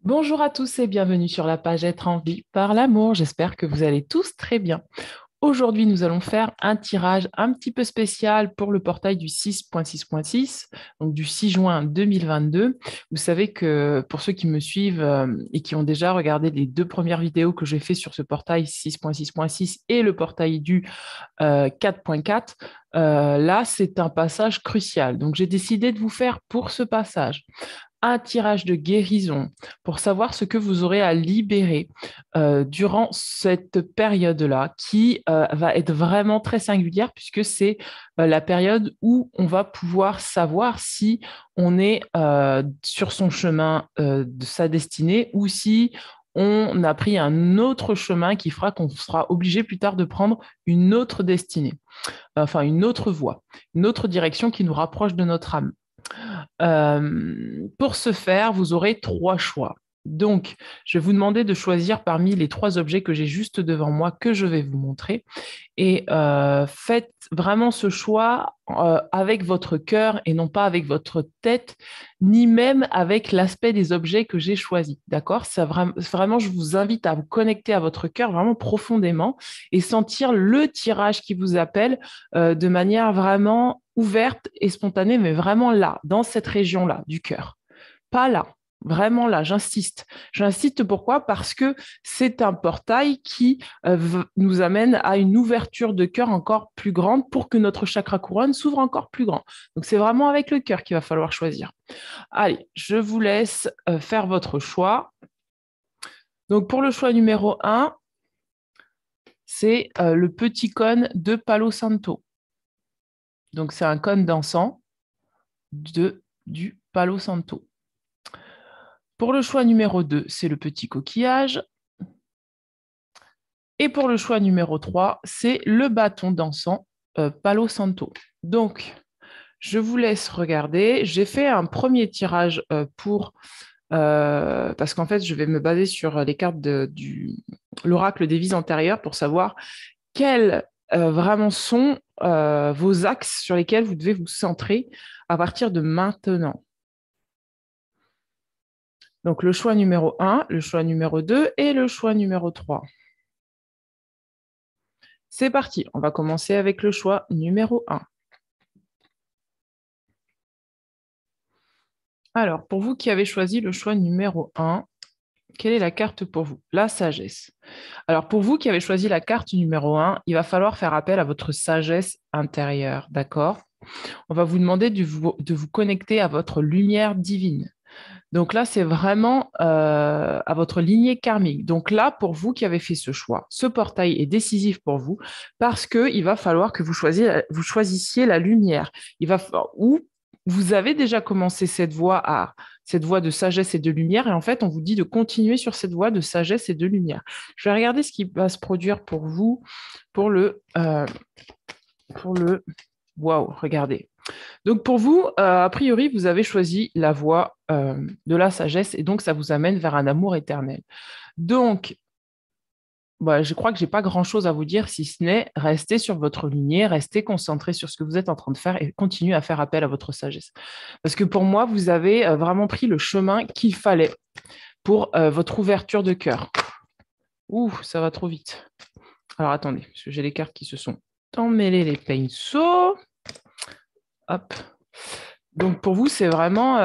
Bonjour à tous et bienvenue sur la page Être en vie par l'amour. J'espère que vous allez tous très bien. Aujourd'hui, nous allons faire un tirage un petit peu spécial pour le portail du 6.6.6, donc du 6 juin 2022. Vous savez que pour ceux qui me suivent et qui ont déjà regardé les deux premières vidéos que j'ai fait sur ce portail 6.6.6 et le portail du 4.4, là, c'est un passage crucial. Donc, j'ai décidé de vous faire pour ce passage un tirage de guérison pour savoir ce que vous aurez à libérer durant cette période-là qui va être vraiment très singulière puisque c'est la période où on va pouvoir savoir si on est sur son chemin de sa destinée ou si on a pris un autre chemin qui fera qu'on sera obligé plus tard de prendre une autre destinée, enfin une autre voie, une autre direction qui nous rapproche de notre âme. Pour ce faire, vous aurez trois choix. Donc, je vais vous demander de choisir parmi les trois objets que j'ai juste devant moi que je vais vous montrer. Et faites vraiment ce choix avec votre cœur et non pas avec votre tête, ni même avec l'aspect des objets que j'ai choisis. D'accord? Ça, vraiment, je vous invite à vous connecter à votre cœur vraiment profondément et sentir le tirage qui vous appelle de manière vraiment ouverte et spontanée, mais vraiment là, dans cette région-là du cœur. Pas là, vraiment là, j'insiste. J'insiste pourquoi? Parce que c'est un portail qui nous amène à une ouverture de cœur encore plus grande pour que notre chakra couronne s'ouvre encore plus grand. Donc c'est vraiment avec le cœur qu'il va falloir choisir. Allez, je vous laisse faire votre choix. Donc pour le choix numéro un, c'est le petit cône de Palo Santo. Donc c'est un cône d'encens du Palo Santo. Pour le choix numéro 2, c'est le petit coquillage. Et pour le choix numéro 3, c'est le bâton d'encens Palo Santo. Donc, je vous laisse regarder. J'ai fait un premier tirage parce qu'en fait, je vais me baser sur les cartes de l'oracle des vies antérieures pour savoir quels vraiment sont vos axes sur lesquels vous devez vous centrer à partir de maintenant. Donc, le choix numéro 1, le choix numéro 2 et le choix numéro 3. C'est parti, on va commencer avec le choix numéro 1. Alors, pour vous qui avez choisi le choix numéro 1, quelle est la carte pour vous? La sagesse. Alors, pour vous qui avez choisi la carte numéro 1, il va falloir faire appel à votre sagesse intérieure, d'accord? On va vous demander de vous connecter à votre lumière divine. Donc là, c'est vraiment à votre lignée karmique. Donc là, pour vous qui avez fait ce choix, ce portail est décisif pour vous parce qu'il va falloir que vous choisissiez la lumière. Ou vous avez déjà commencé cette voie de sagesse et de lumière, et en fait, on vous dit de continuer sur cette voie de sagesse et de lumière. Je vais regarder ce qui va se produire pour vous pour le. Waouh, regardez. Donc pour vous, a priori, vous avez choisi la voie de la sagesse et donc ça vous amène vers un amour éternel. Donc, je crois que je n'ai pas grand-chose à vous dire si ce n'est rester sur votre lignée, rester concentré sur ce que vous êtes en train de faire et continuer à faire appel à votre sagesse. Parce que pour moi, vous avez vraiment pris le chemin qu'il fallait pour votre ouverture de cœur. Ouh, ça va trop vite. Alors attendez, parce que j'ai les cartes qui se sont emmêlées les pinceaux. Hop. Donc pour vous, c'est vraiment,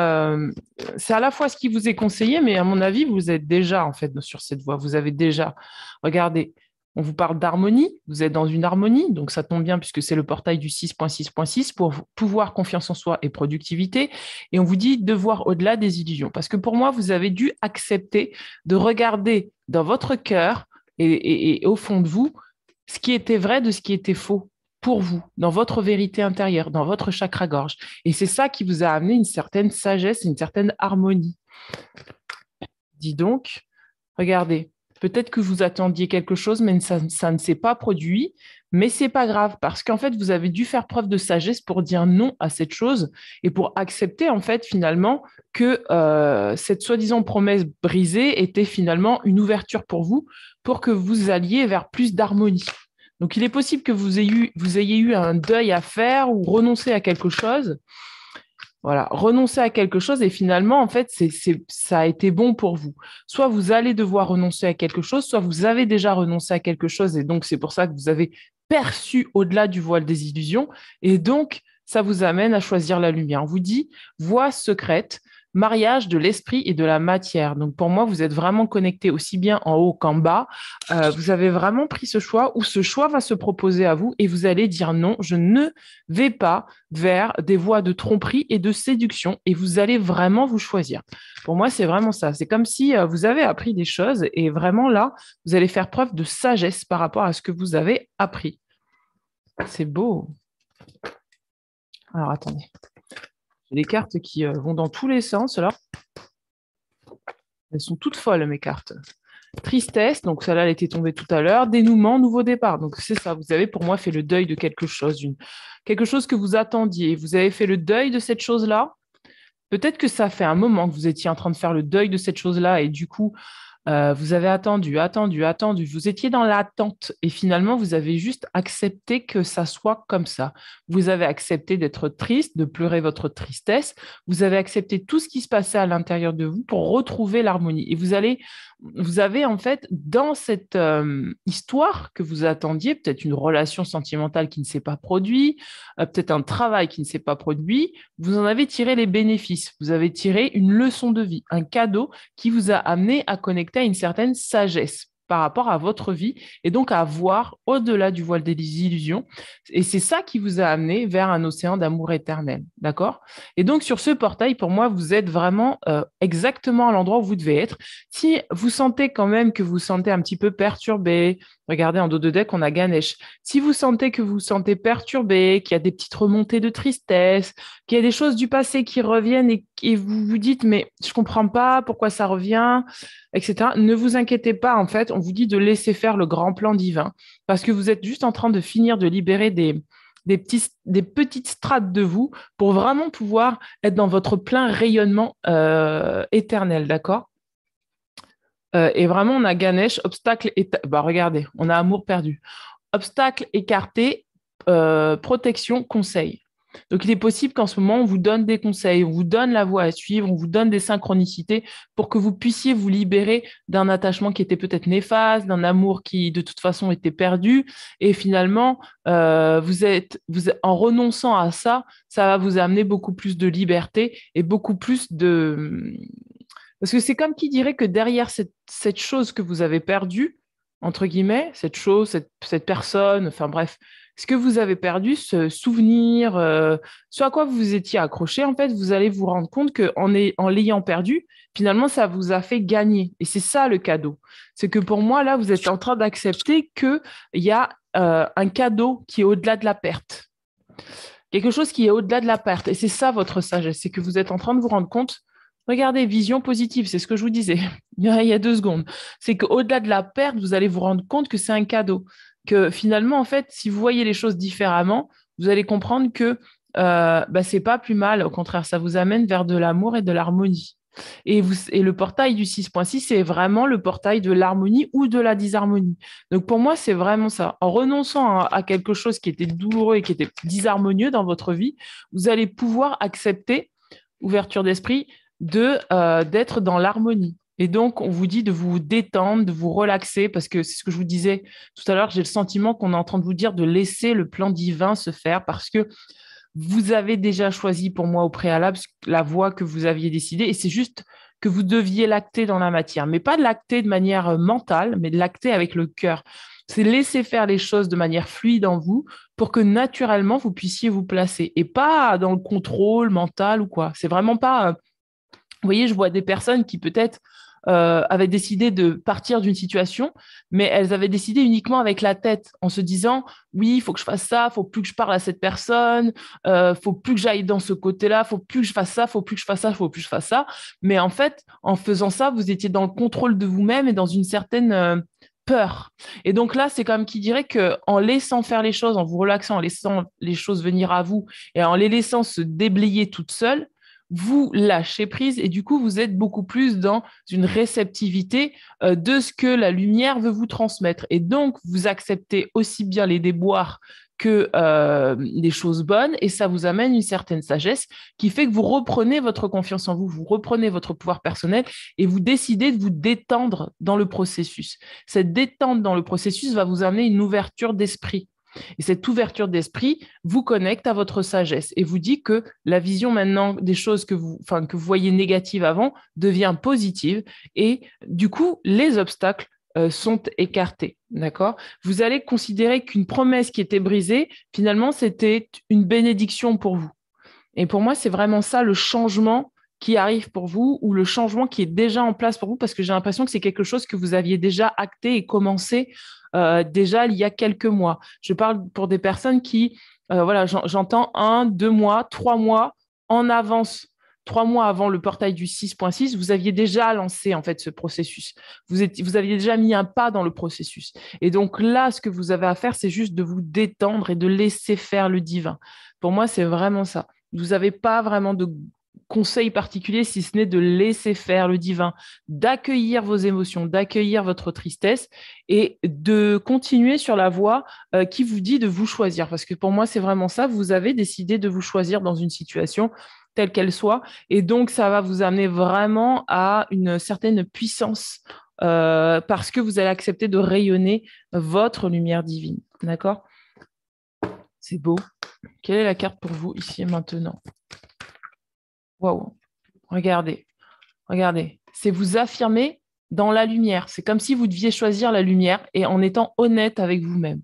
c'est à la fois ce qui vous est conseillé, mais à mon avis, vous êtes déjà en fait sur cette voie. Vous avez déjà, regardez, on vous parle d'harmonie, vous êtes dans une harmonie, donc ça tombe bien puisque c'est le portail du 6.6.6 pour pouvoir, confiance en soi et productivité. Et on vous dit de voir au-delà des illusions. Parce que pour moi, vous avez dû accepter de regarder dans votre cœur et au fond de vous ce qui était vrai de ce qui était faux pour vous, dans votre vérité intérieure, dans votre chakra-gorge. Et c'est ça qui vous a amené une certaine sagesse, une certaine harmonie. Dis donc, regardez, peut-être que vous attendiez quelque chose, mais ça ne s'est pas produit, mais c'est pas grave, parce qu'en fait, vous avez dû faire preuve de sagesse pour dire non à cette chose et pour accepter, en fait, finalement, que cette soi-disant promesse brisée était finalement une ouverture pour que vous alliez vers plus d'harmonie. Donc, il est possible que vous ayez eu un deuil à faire ou renoncer à quelque chose. Voilà, renoncez à quelque chose et finalement, en fait, ça a été bon pour vous. Soit vous allez devoir renoncer à quelque chose, soit vous avez déjà renoncé à quelque chose et donc c'est pour ça que vous avez perçu au-delà du voile des illusions et donc ça vous amène à choisir la lumière. On vous dit voie secrète, mariage de l'esprit et de la matière. Donc pour moi, vous êtes vraiment connecté aussi bien en haut qu'en bas. Vous avez vraiment pris ce choix où ce choix va se proposer à vous et vous allez dire non, je ne vais pas vers des voies de tromperie et de séduction et vous allez vraiment vous choisir. Pour moi, c'est vraiment ça. C'est comme si vous avez appris des choses et vraiment là, vous allez faire preuve de sagesse par rapport à ce que vous avez appris. C'est beau. Alors, attendez. J'ai des cartes qui vont dans tous les sens. Alors, elles sont toutes folles, mes cartes. Tristesse, donc celle-là, elle était tombée tout à l'heure. Dénouement, nouveau départ. Donc, c'est ça. Vous avez, pour moi, fait le deuil de quelque chose. Quelque chose que vous attendiez. Vous avez fait le deuil de cette chose-là. Peut-être que ça fait un moment que vous étiez en train de faire le deuil de cette chose-là et du coup, vous avez attendu. Vous étiez dans l'attente et finalement, vous avez juste accepté que ça soit comme ça. Vous avez accepté d'être triste, de pleurer votre tristesse. Vous avez accepté tout ce qui se passait à l'intérieur de vous pour retrouver l'harmonie. Et vous avez en fait, dans cette histoire que vous attendiez, peut-être une relation sentimentale qui ne s'est pas produite, peut-être un travail qui ne s'est pas produit, vous en avez tiré les bénéfices. Vous avez tiré une leçon de vie, un cadeau qui vous a amené à connecter à une certaine sagesse par rapport à votre vie et donc à voir au-delà du voile des illusions. Et c'est ça qui vous a amené vers un océan d'amour éternel. D'accord? Et donc, sur ce portail, pour moi, vous êtes vraiment exactement à l'endroit où vous devez être. Si vous sentez quand même que vous vous sentez un petit peu perturbé, regardez en dos de deck, on a Ganesh. Si vous sentez que vous vous sentez perturbé, qu'il y a des petites remontées de tristesse, qu'il y a des choses du passé qui reviennent et vous vous dites, mais je comprends pas pourquoi ça revient, etc. Ne vous inquiétez pas, en fait, on vous dit de laisser faire le grand plan divin parce que vous êtes juste en train de finir de libérer des petites strates de vous pour vraiment pouvoir être dans votre plein rayonnement éternel, d'accord? Et vraiment, on a Ganesh, obstacle, bah, regardez, on a amour perdu. Obstacle écarté, protection, conseil. Donc, il est possible qu'en ce moment, on vous donne des conseils, on vous donne la voie à suivre, on vous donne des synchronicités pour que vous puissiez vous libérer d'un attachement qui était peut-être néfaste, d'un amour qui, de toute façon, était perdu. Et finalement, en renonçant à ça, ça va vous amener beaucoup plus de liberté et beaucoup plus de... Parce que c'est comme qui dirait que derrière cette chose que vous avez perdue, entre guillemets, cette chose, cette personne, enfin bref, ce que vous avez perdu, ce souvenir, ce à quoi vous vous étiez accroché, en fait, vous allez vous rendre compte en l'ayant perdu, finalement, ça vous a fait gagner. Et c'est ça le cadeau. C'est que pour moi, là, vous êtes en train d'accepter qu'il y a un cadeau qui est au-delà de la perte. Quelque chose qui est au-delà de la perte. Et c'est ça votre sagesse, c'est que vous êtes en train de vous rendre compte. Regardez, vision positive, c'est ce que je vous disais il y a 2 secondes. C'est qu'au-delà de la perte, vous allez vous rendre compte que c'est un cadeau. Que finalement, en fait, si vous voyez les choses différemment, vous allez comprendre que c'est pas plus mal. Au contraire, ça vous amène vers de l'amour et de l'harmonie. Et le portail du 6.6, c'est vraiment le portail de l'harmonie ou de la disharmonie. Donc pour moi, c'est vraiment ça. En renonçant à quelque chose qui était douloureux et qui était disharmonieux dans votre vie, vous allez pouvoir accepter, ouverture d'esprit, d'être dans l'harmonie. Et donc, on vous dit de vous détendre, de vous relaxer, parce que c'est ce que je vous disais tout à l'heure, j'ai le sentiment qu'on est en train de vous dire de laisser le plan divin se faire, parce que vous avez déjà choisi pour moi au préalable la voie que vous aviez décidée et c'est juste que vous deviez l'acter dans la matière, mais pas de l'acter de manière mentale, mais de l'acter avec le cœur. C'est laisser faire les choses de manière fluide en vous pour que naturellement vous puissiez vous placer et pas dans le contrôle mental ou quoi. C'est vraiment pas. Vous voyez, je vois des personnes qui peut-être avaient décidé de partir d'une situation, mais elles avaient décidé uniquement avec la tête, en se disant, oui, il faut que je fasse ça, il faut plus que je parle à cette personne, faut plus que j'aille dans ce côté-là, faut plus que je fasse ça, faut plus que je fasse ça, faut plus que je fasse ça. Mais en fait, en faisant ça, vous étiez dans le contrôle de vous-même et dans une certaine peur. Et donc là, c'est comme qui dirait que en laissant faire les choses, en vous relaxant, en laissant les choses venir à vous et en les laissant se déblayer toutes seules, vous lâchez prise et du coup, vous êtes beaucoup plus dans une réceptivité de ce que la lumière veut vous transmettre. Et donc, vous acceptez aussi bien les déboires que les choses bonnes et ça vous amène une certaine sagesse qui fait que vous reprenez votre confiance en vous, vous reprenez votre pouvoir personnel et vous décidez de vous détendre dans le processus. Cette détente dans le processus va vous amener une ouverture d'esprit. Et cette ouverture d'esprit vous connecte à votre sagesse et vous dit que la vision maintenant des choses que vous voyez négatives avant devient positive et du coup, les obstacles sont écartés. D'accord? Vous allez considérer qu'une promesse qui était brisée, finalement, c'était une bénédiction pour vous. Et pour moi, c'est vraiment ça le changement qui arrive pour vous ou le changement qui est déjà en place pour vous parce que j'ai l'impression que c'est quelque chose que vous aviez déjà acté et commencé déjà il y a quelques mois. Je parle pour des personnes qui, voilà, j'entends 1, 2 mois, 3 mois en avance. 3 mois avant le portail du 6.6, vous aviez déjà lancé en fait ce processus. Vous aviez déjà mis un pas dans le processus. Et donc là, ce que vous avez à faire, c'est juste de vous détendre et de laisser faire le divin. Pour moi, c'est vraiment ça. Vous n'avez pas vraiment de conseil particulier si ce n'est de laisser faire le divin, d'accueillir vos émotions, d'accueillir votre tristesse et de continuer sur la voie qui vous dit de vous choisir. Parce que pour moi, c'est vraiment ça. Vous avez décidé de vous choisir dans une situation telle qu'elle soit. Et donc, ça va vous amener vraiment à une certaine puissance parce que vous allez accepter de rayonner votre lumière divine. D'accord? C'est beau. Quelle est la carte pour vous ici et maintenant? Waouh, regardez, regardez. C'est vous affirmer dans la lumière. C'est comme si vous deviez choisir la lumière et en étant honnête avec vous-même.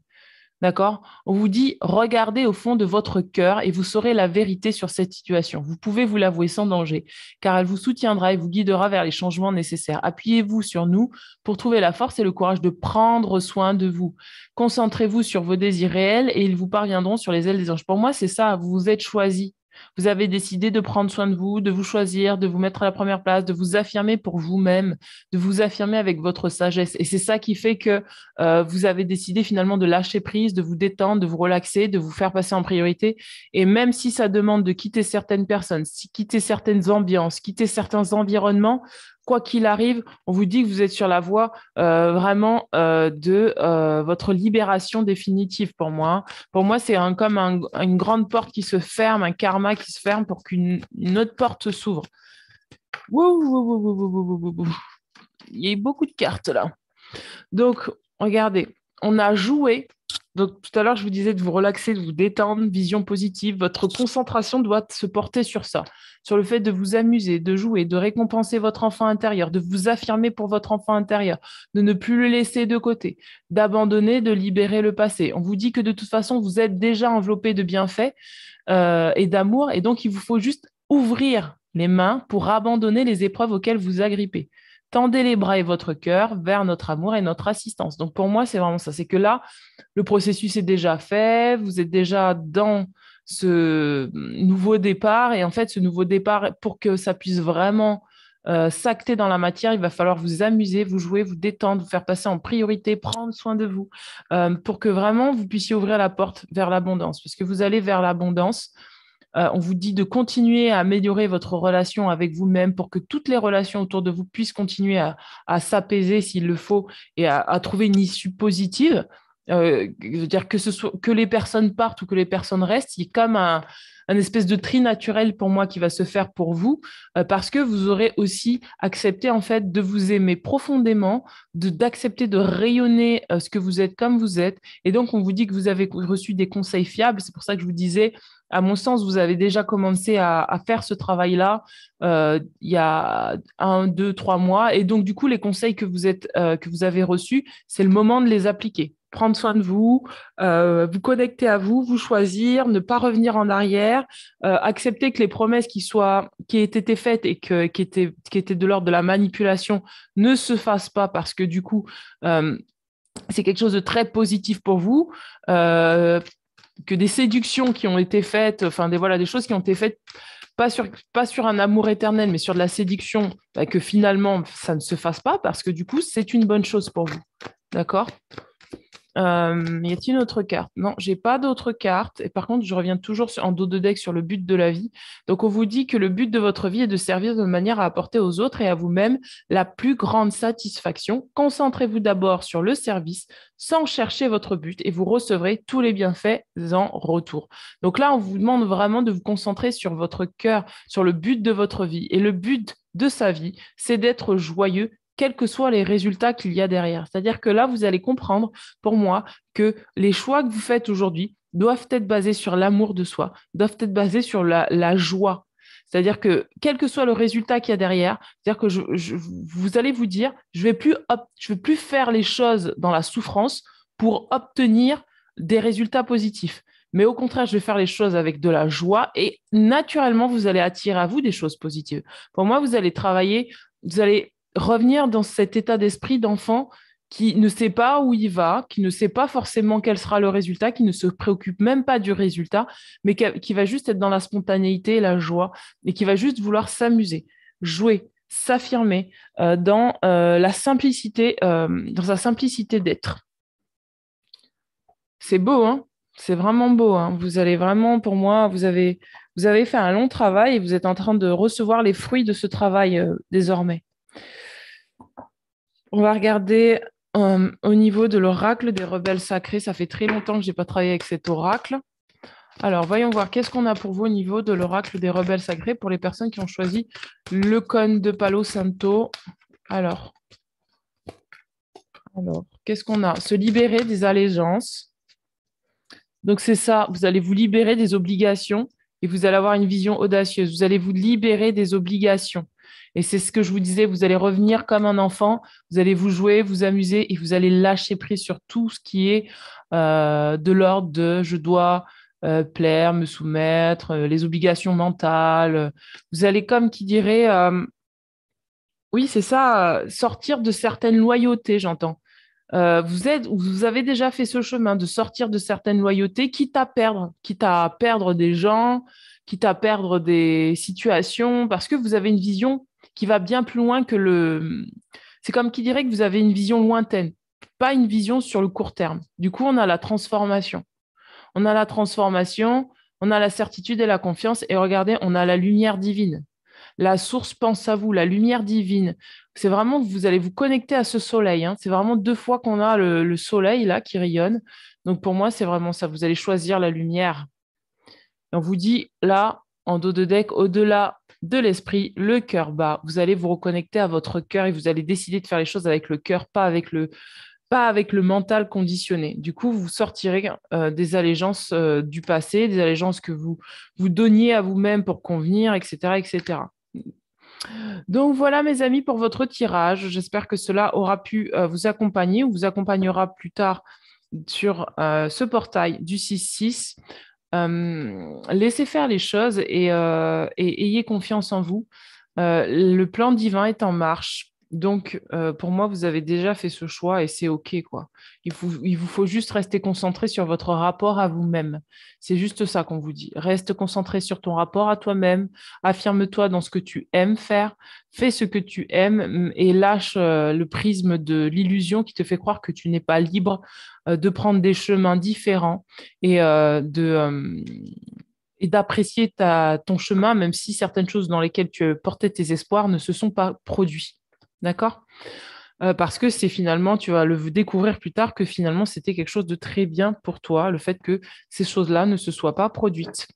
D'accord? On vous dit, regardez au fond de votre cœur et vous saurez la vérité sur cette situation. Vous pouvez vous l'avouer sans danger, car elle vous soutiendra et vous guidera vers les changements nécessaires. Appuyez-vous sur nous pour trouver la force et le courage de prendre soin de vous. Concentrez-vous sur vos désirs réels et ils vous parviendront sur les ailes des anges. Pour moi, c'est ça, vous vous êtes choisi. Vous avez décidé de prendre soin de vous, de vous choisir, de vous mettre à la première place, de vous affirmer pour vous-même, de vous affirmer avec votre sagesse. Et c'est ça qui fait que vous avez décidé finalement de lâcher prise, de vous détendre, de vous relaxer, de vous faire passer en priorité. Et même si ça demande de quitter certaines personnes, quitter certaines ambiances, quitter certains environnements, quoi qu'il arrive, on vous dit que vous êtes sur la voie vraiment de votre libération définitive pour moi. Hein. Pour moi, c'est comme une grande porte qui se ferme, un karma qui se ferme pour qu'une autre porte s'ouvre. Il y a eu beaucoup de cartes là. Donc, regardez, on a joué. Donc, tout à l'heure, je vous disais de vous relaxer, de vous détendre, vision positive. Votre concentration doit se porter sur ça, sur le fait de vous amuser, de jouer, de récompenser votre enfant intérieur, de vous affirmer pour votre enfant intérieur, de ne plus le laisser de côté, d'abandonner, de libérer le passé. On vous dit que de toute façon, vous êtes déjà enveloppé de bienfaits et d'amour, et donc il vous faut juste ouvrir les mains pour abandonner les épreuves auxquelles vous agrippez. Tendez les bras et votre cœur vers notre amour et notre assistance. Donc pour moi, c'est vraiment ça. C'est que là, le processus est déjà fait, vous êtes déjà dans ce nouveau départ. Et en fait, ce nouveau départ, pour que ça puisse vraiment s'acter dans la matière, il va falloir vous amuser, vous jouer, vous détendre, vous faire passer en priorité, prendre soin de vous, pour que vraiment vous puissiez ouvrir la porte vers l'abondance. Parce que vous allez vers l'abondance. On vous dit de continuer à améliorer votre relation avec vous-même pour que toutes les relations autour de vous puissent continuer à s'apaiser s'il le faut et à trouver une issue positive. Je veux dire que les personnes partent ou que les personnes restent, il y a comme un espèce de tri naturel pour moi qui va se faire pour vous parce que vous aurez aussi accepté en fait de vous aimer profondément, d'accepter de rayonner ce que vous êtes comme vous êtes. Et donc, on vous dit que vous avez reçu des conseils fiables. C'est pour ça que je vous disais, à mon sens, vous avez déjà commencé à faire ce travail-là il y a 1, 2, 3 mois. Et donc, du coup, les conseils que vous avez reçus, c'est le moment de les appliquer. Prendre soin de vous, vous connecter à vous, vous choisir, ne pas revenir en arrière, accepter que les promesses qui aient été faites et qui étaient de l'ordre de la manipulation ne se fassent pas parce que du coup, c'est quelque chose de très positif pour vous. Que des séductions qui ont été faites, enfin des choses qui ont été faites pas sur un amour éternel, mais sur de la séduction, que finalement ça ne se fasse pas parce que du coup c'est une bonne chose pour vous. D'accord? Y a-t-il une autre carte? Non, j'ai pas d'autre carte. Et par contre, je reviens toujours en dos de deck sur le but de la vie. Donc, on vous dit que le but de votre vie est de servir de manière à apporter aux autres et à vous-même la plus grande satisfaction. Concentrez-vous d'abord sur le service sans chercher votre but et vous recevrez tous les bienfaits en retour. Donc là, on vous demande vraiment de vous concentrer sur votre cœur, sur le but de votre vie. Et le but de sa vie, c'est d'être joyeux quels que soient les résultats qu'il y a derrière. C'est-à-dire que là, vous allez comprendre, pour moi, que les choix que vous faites aujourd'hui doivent être basés sur l'amour de soi, doivent être basés sur la joie. C'est-à-dire que quel que soit le résultat qu'il y a derrière, c'est-à-dire que vous allez vous dire, je vais plus faire les choses dans la souffrance pour obtenir des résultats positifs. Mais au contraire, je vais faire les choses avec de la joie et naturellement, vous allez attirer à vous des choses positives. Pour moi, vous allez travailler, vous allez revenir dans cet état d'esprit d'enfant qui ne sait pas où il va, qui ne sait pas forcément quel sera le résultat, qui ne se préoccupe même pas du résultat, mais qui va juste être dans la spontanéité, la joie, et qui va juste vouloir s'amuser, jouer, s'affirmer dans la simplicité, dans sa simplicité d'être. C'est beau, hein? C'est vraiment beau, hein? Vous allez vraiment, pour moi, vous avez fait un long travail et vous êtes en train de recevoir les fruits de ce travail désormais. On va regarder au niveau de l'oracle des rebelles sacrés. Ça fait très longtemps que je n'ai pas travaillé avec cet oracle. Alors, voyons voir qu'est-ce qu'on a pour vous au niveau de l'oracle des rebelles sacrés pour les personnes qui ont choisi le cône de Palo Santo. Alors qu'est-ce qu'on a? Se libérer des allégeances. Donc, c'est ça, vous allez vous libérer des obligations et vous allez avoir une vision audacieuse. Vous allez vous libérer des obligations. Et c'est ce que je vous disais, vous allez revenir comme un enfant, vous allez vous jouer, vous amuser et vous allez lâcher prise sur tout ce qui est de l'ordre de je dois plaire, me soumettre, les obligations mentales. Vous allez, comme qui dirait, oui, c'est ça, sortir de certaines loyautés, j'entends. Vous avez déjà fait ce chemin de sortir de certaines loyautés, quitte à perdre des gens, quitte à perdre des situations, parce que vous avez une vision qui va bien plus loin que le... C'est comme qui dirait que vous avez une vision lointaine, pas une vision sur le court terme. Du coup, on a la transformation. On a la transformation, on a la certitude et la confiance, et regardez, on a la lumière divine. La source pense à vous, la lumière divine. C'est vraiment, vous allez vous connecter à ce soleil, hein. C'est vraiment 2 fois qu'on a le soleil là qui rayonne. Donc pour moi, c'est vraiment ça. Vous allez choisir la lumière. Et on vous dit là, en dos de deck, au-delà de l'esprit, le cœur bas. Vous allez vous reconnecter à votre cœur et vous allez décider de faire les choses avec le cœur, pas avec le mental conditionné. Du coup, vous sortirez des allégeances du passé, des allégeances que vous donniez à vous-même pour convenir, etc., etc. Donc voilà, mes amis, pour votre tirage. J'espère que cela aura pu vous accompagner ou vous accompagnera plus tard sur ce portail du 6-6. Laissez faire les choses et ayez confiance en vous. Le plan divin est en marche. Donc, pour moi, vous avez déjà fait ce choix et c'est OK, quoi. Il vous faut juste rester concentré sur votre rapport à vous-même. C'est juste ça qu'on vous dit. Reste concentré sur ton rapport à toi-même. Affirme-toi dans ce que tu aimes faire. Fais ce que tu aimes et lâche le prisme de l'illusion qui te fait croire que tu n'es pas libre de prendre des chemins différents et et d'apprécier ton chemin, même si certaines choses dans lesquelles tu portais tes espoirs ne se sont pas produites. D'accord? Parce que c'est finalement, tu vas le découvrir plus tard que finalement, c'était quelque chose de très bien pour toi, le fait que ces choses-là ne se soient pas produites.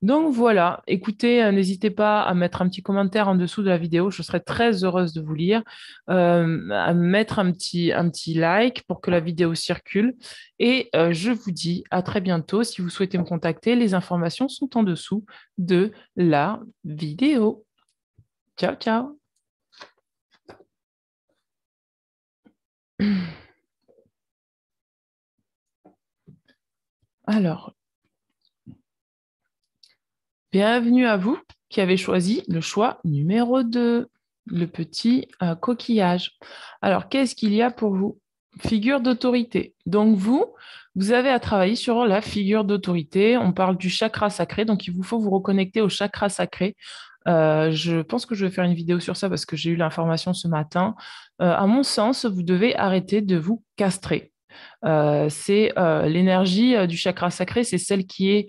Donc voilà, écoutez, n'hésitez pas à mettre un petit commentaire en dessous de la vidéo, je serais très heureuse de vous lire, à mettre un petit like pour que la vidéo circule. Et je vous dis à très bientôt. Si vous souhaitez me contacter, les informations sont en dessous de la vidéo. Ciao, ciao. Alors, bienvenue à vous qui avez choisi le choix numéro 2, le petit coquillage. Alors, qu'est-ce qu'il y a pour vous? Figure d'autorité. Donc, vous avez à travailler sur la figure d'autorité. On parle du chakra sacré, donc il vous faut vous reconnecter au chakra sacré. Je pense que je vais faire une vidéo sur ça parce que j'ai eu l'information ce matin. À mon sens, vous devez arrêter de vous castrer. C'est l'énergie du chakra sacré, c'est celle qui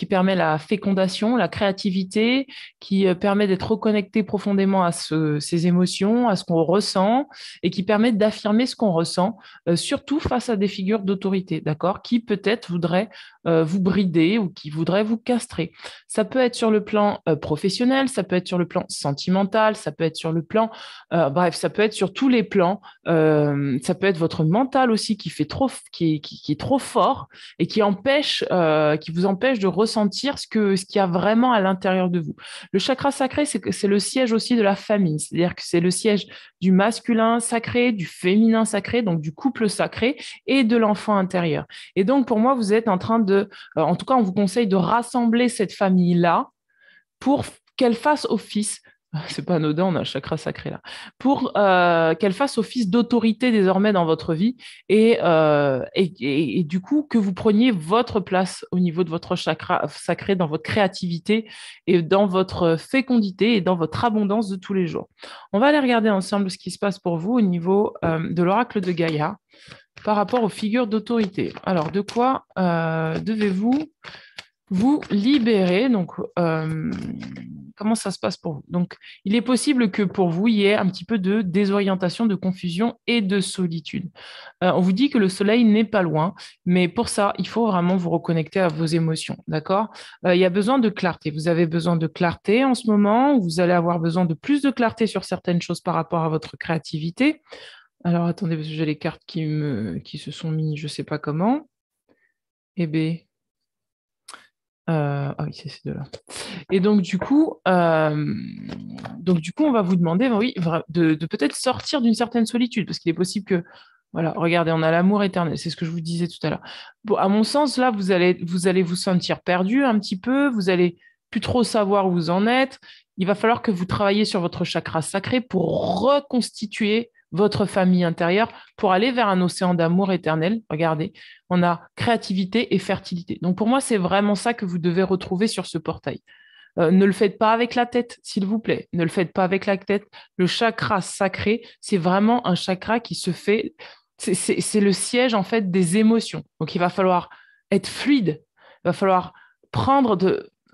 permet la fécondation, la créativité, qui permet d'être reconnecté profondément à ses émotions, à ce qu'on ressent, et qui permet d'affirmer ce qu'on ressent, surtout face à des figures d'autorité, d'accord, qui peut-être voudraient vous brider ou qui voudraient vous castrer. Ça peut être sur le plan professionnel, ça peut être sur le plan sentimental, ça peut être sur le plan, bref, ça peut être sur tous les plans. Ça peut être votre mental aussi qui est trop fort et qui vous empêche de ressentir ce qu'il y a vraiment à l'intérieur de vous. Le chakra sacré, c'est le siège aussi de la famille, c'est-à-dire que c'est le siège du masculin sacré, du féminin sacré, donc du couple sacré et de l'enfant intérieur. Et donc, pour moi, vous êtes en train en tout cas, on vous conseille de rassembler cette famille-là pour qu'elle fasse office, c'est pas anodin, on a un chakra sacré là, pour qu'elle fasse office d'autorité désormais dans votre vie et du coup que vous preniez votre place au niveau de votre chakra sacré dans votre créativité et dans votre fécondité et dans votre abondance de tous les jours. On va aller regarder ensemble ce qui se passe pour vous au niveau de l'oracle de Gaïa par rapport aux figures d'autorité. Alors, de quoi devez-vous vous libérer? Donc, comment ça se passe pour vous? Donc, il est possible que pour vous, il y ait un petit peu de désorientation, de confusion et de solitude. On vous dit que le soleil n'est pas loin, mais pour ça, il faut vraiment vous reconnecter à vos émotions, d'accord? Il y a besoin de clarté. Vous avez besoin de clarté en ce moment. Vous allez avoir besoin de plus de clarté sur certaines choses par rapport à votre créativité. Alors, attendez, parce que j'ai les cartes qui se sont mis, je ne sais pas comment. Eh bien, ah oui, c'est ces deux-là. Et donc, du coup, on va vous demander, oui, de peut-être sortir d'une certaine solitude, parce qu'il est possible que, voilà, regardez, on a l'amour éternel, c'est ce que je vous disais tout à l'heure. Bon, à mon sens, là, vous allez vous sentir perdu un petit peu, vous allez plus trop savoir où vous en êtes. Il va falloir que vous travailliez sur votre chakra sacré pour reconstituer votre famille intérieure, pour aller vers un océan d'amour éternel. Regardez, on a créativité et fertilité. Donc pour moi, c'est vraiment ça que vous devez retrouver sur ce portail. Ne le faites pas avec la tête, s'il vous plaît. Ne le faites pas avec la tête. Le chakra sacré, c'est vraiment un chakra qui se fait. C'est le siège en fait des émotions. Donc il va falloir être fluide. Il va falloir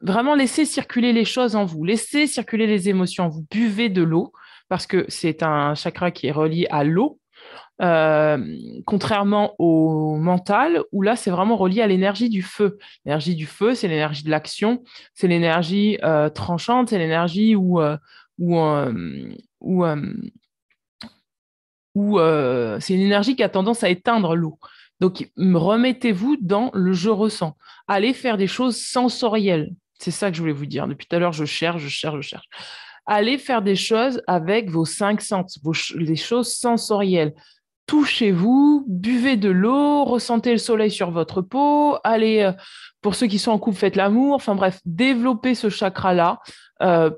vraiment laisser circuler les choses en vous, laisser circuler les émotions en vous. Buvez de l'eau parce que c'est un chakra qui est relié à l'eau. Contrairement au mental, où là, c'est vraiment relié à l'énergie du feu. L'énergie du feu, c'est l'énergie de l'action, c'est l'énergie tranchante, c'est l'énergie où, où, c'est une énergie qui a tendance à éteindre l'eau. Donc, remettez-vous dans le je ressens. Allez faire des choses sensorielles. C'est ça que je voulais vous dire. Depuis tout à l'heure, je cherche. Allez faire des choses avec vos cinq sens, les choses sensorielles. Touchez-vous, buvez de l'eau, ressentez le soleil sur votre peau, allez, pour ceux qui sont en couple, faites l'amour, enfin bref, développez ce chakra-là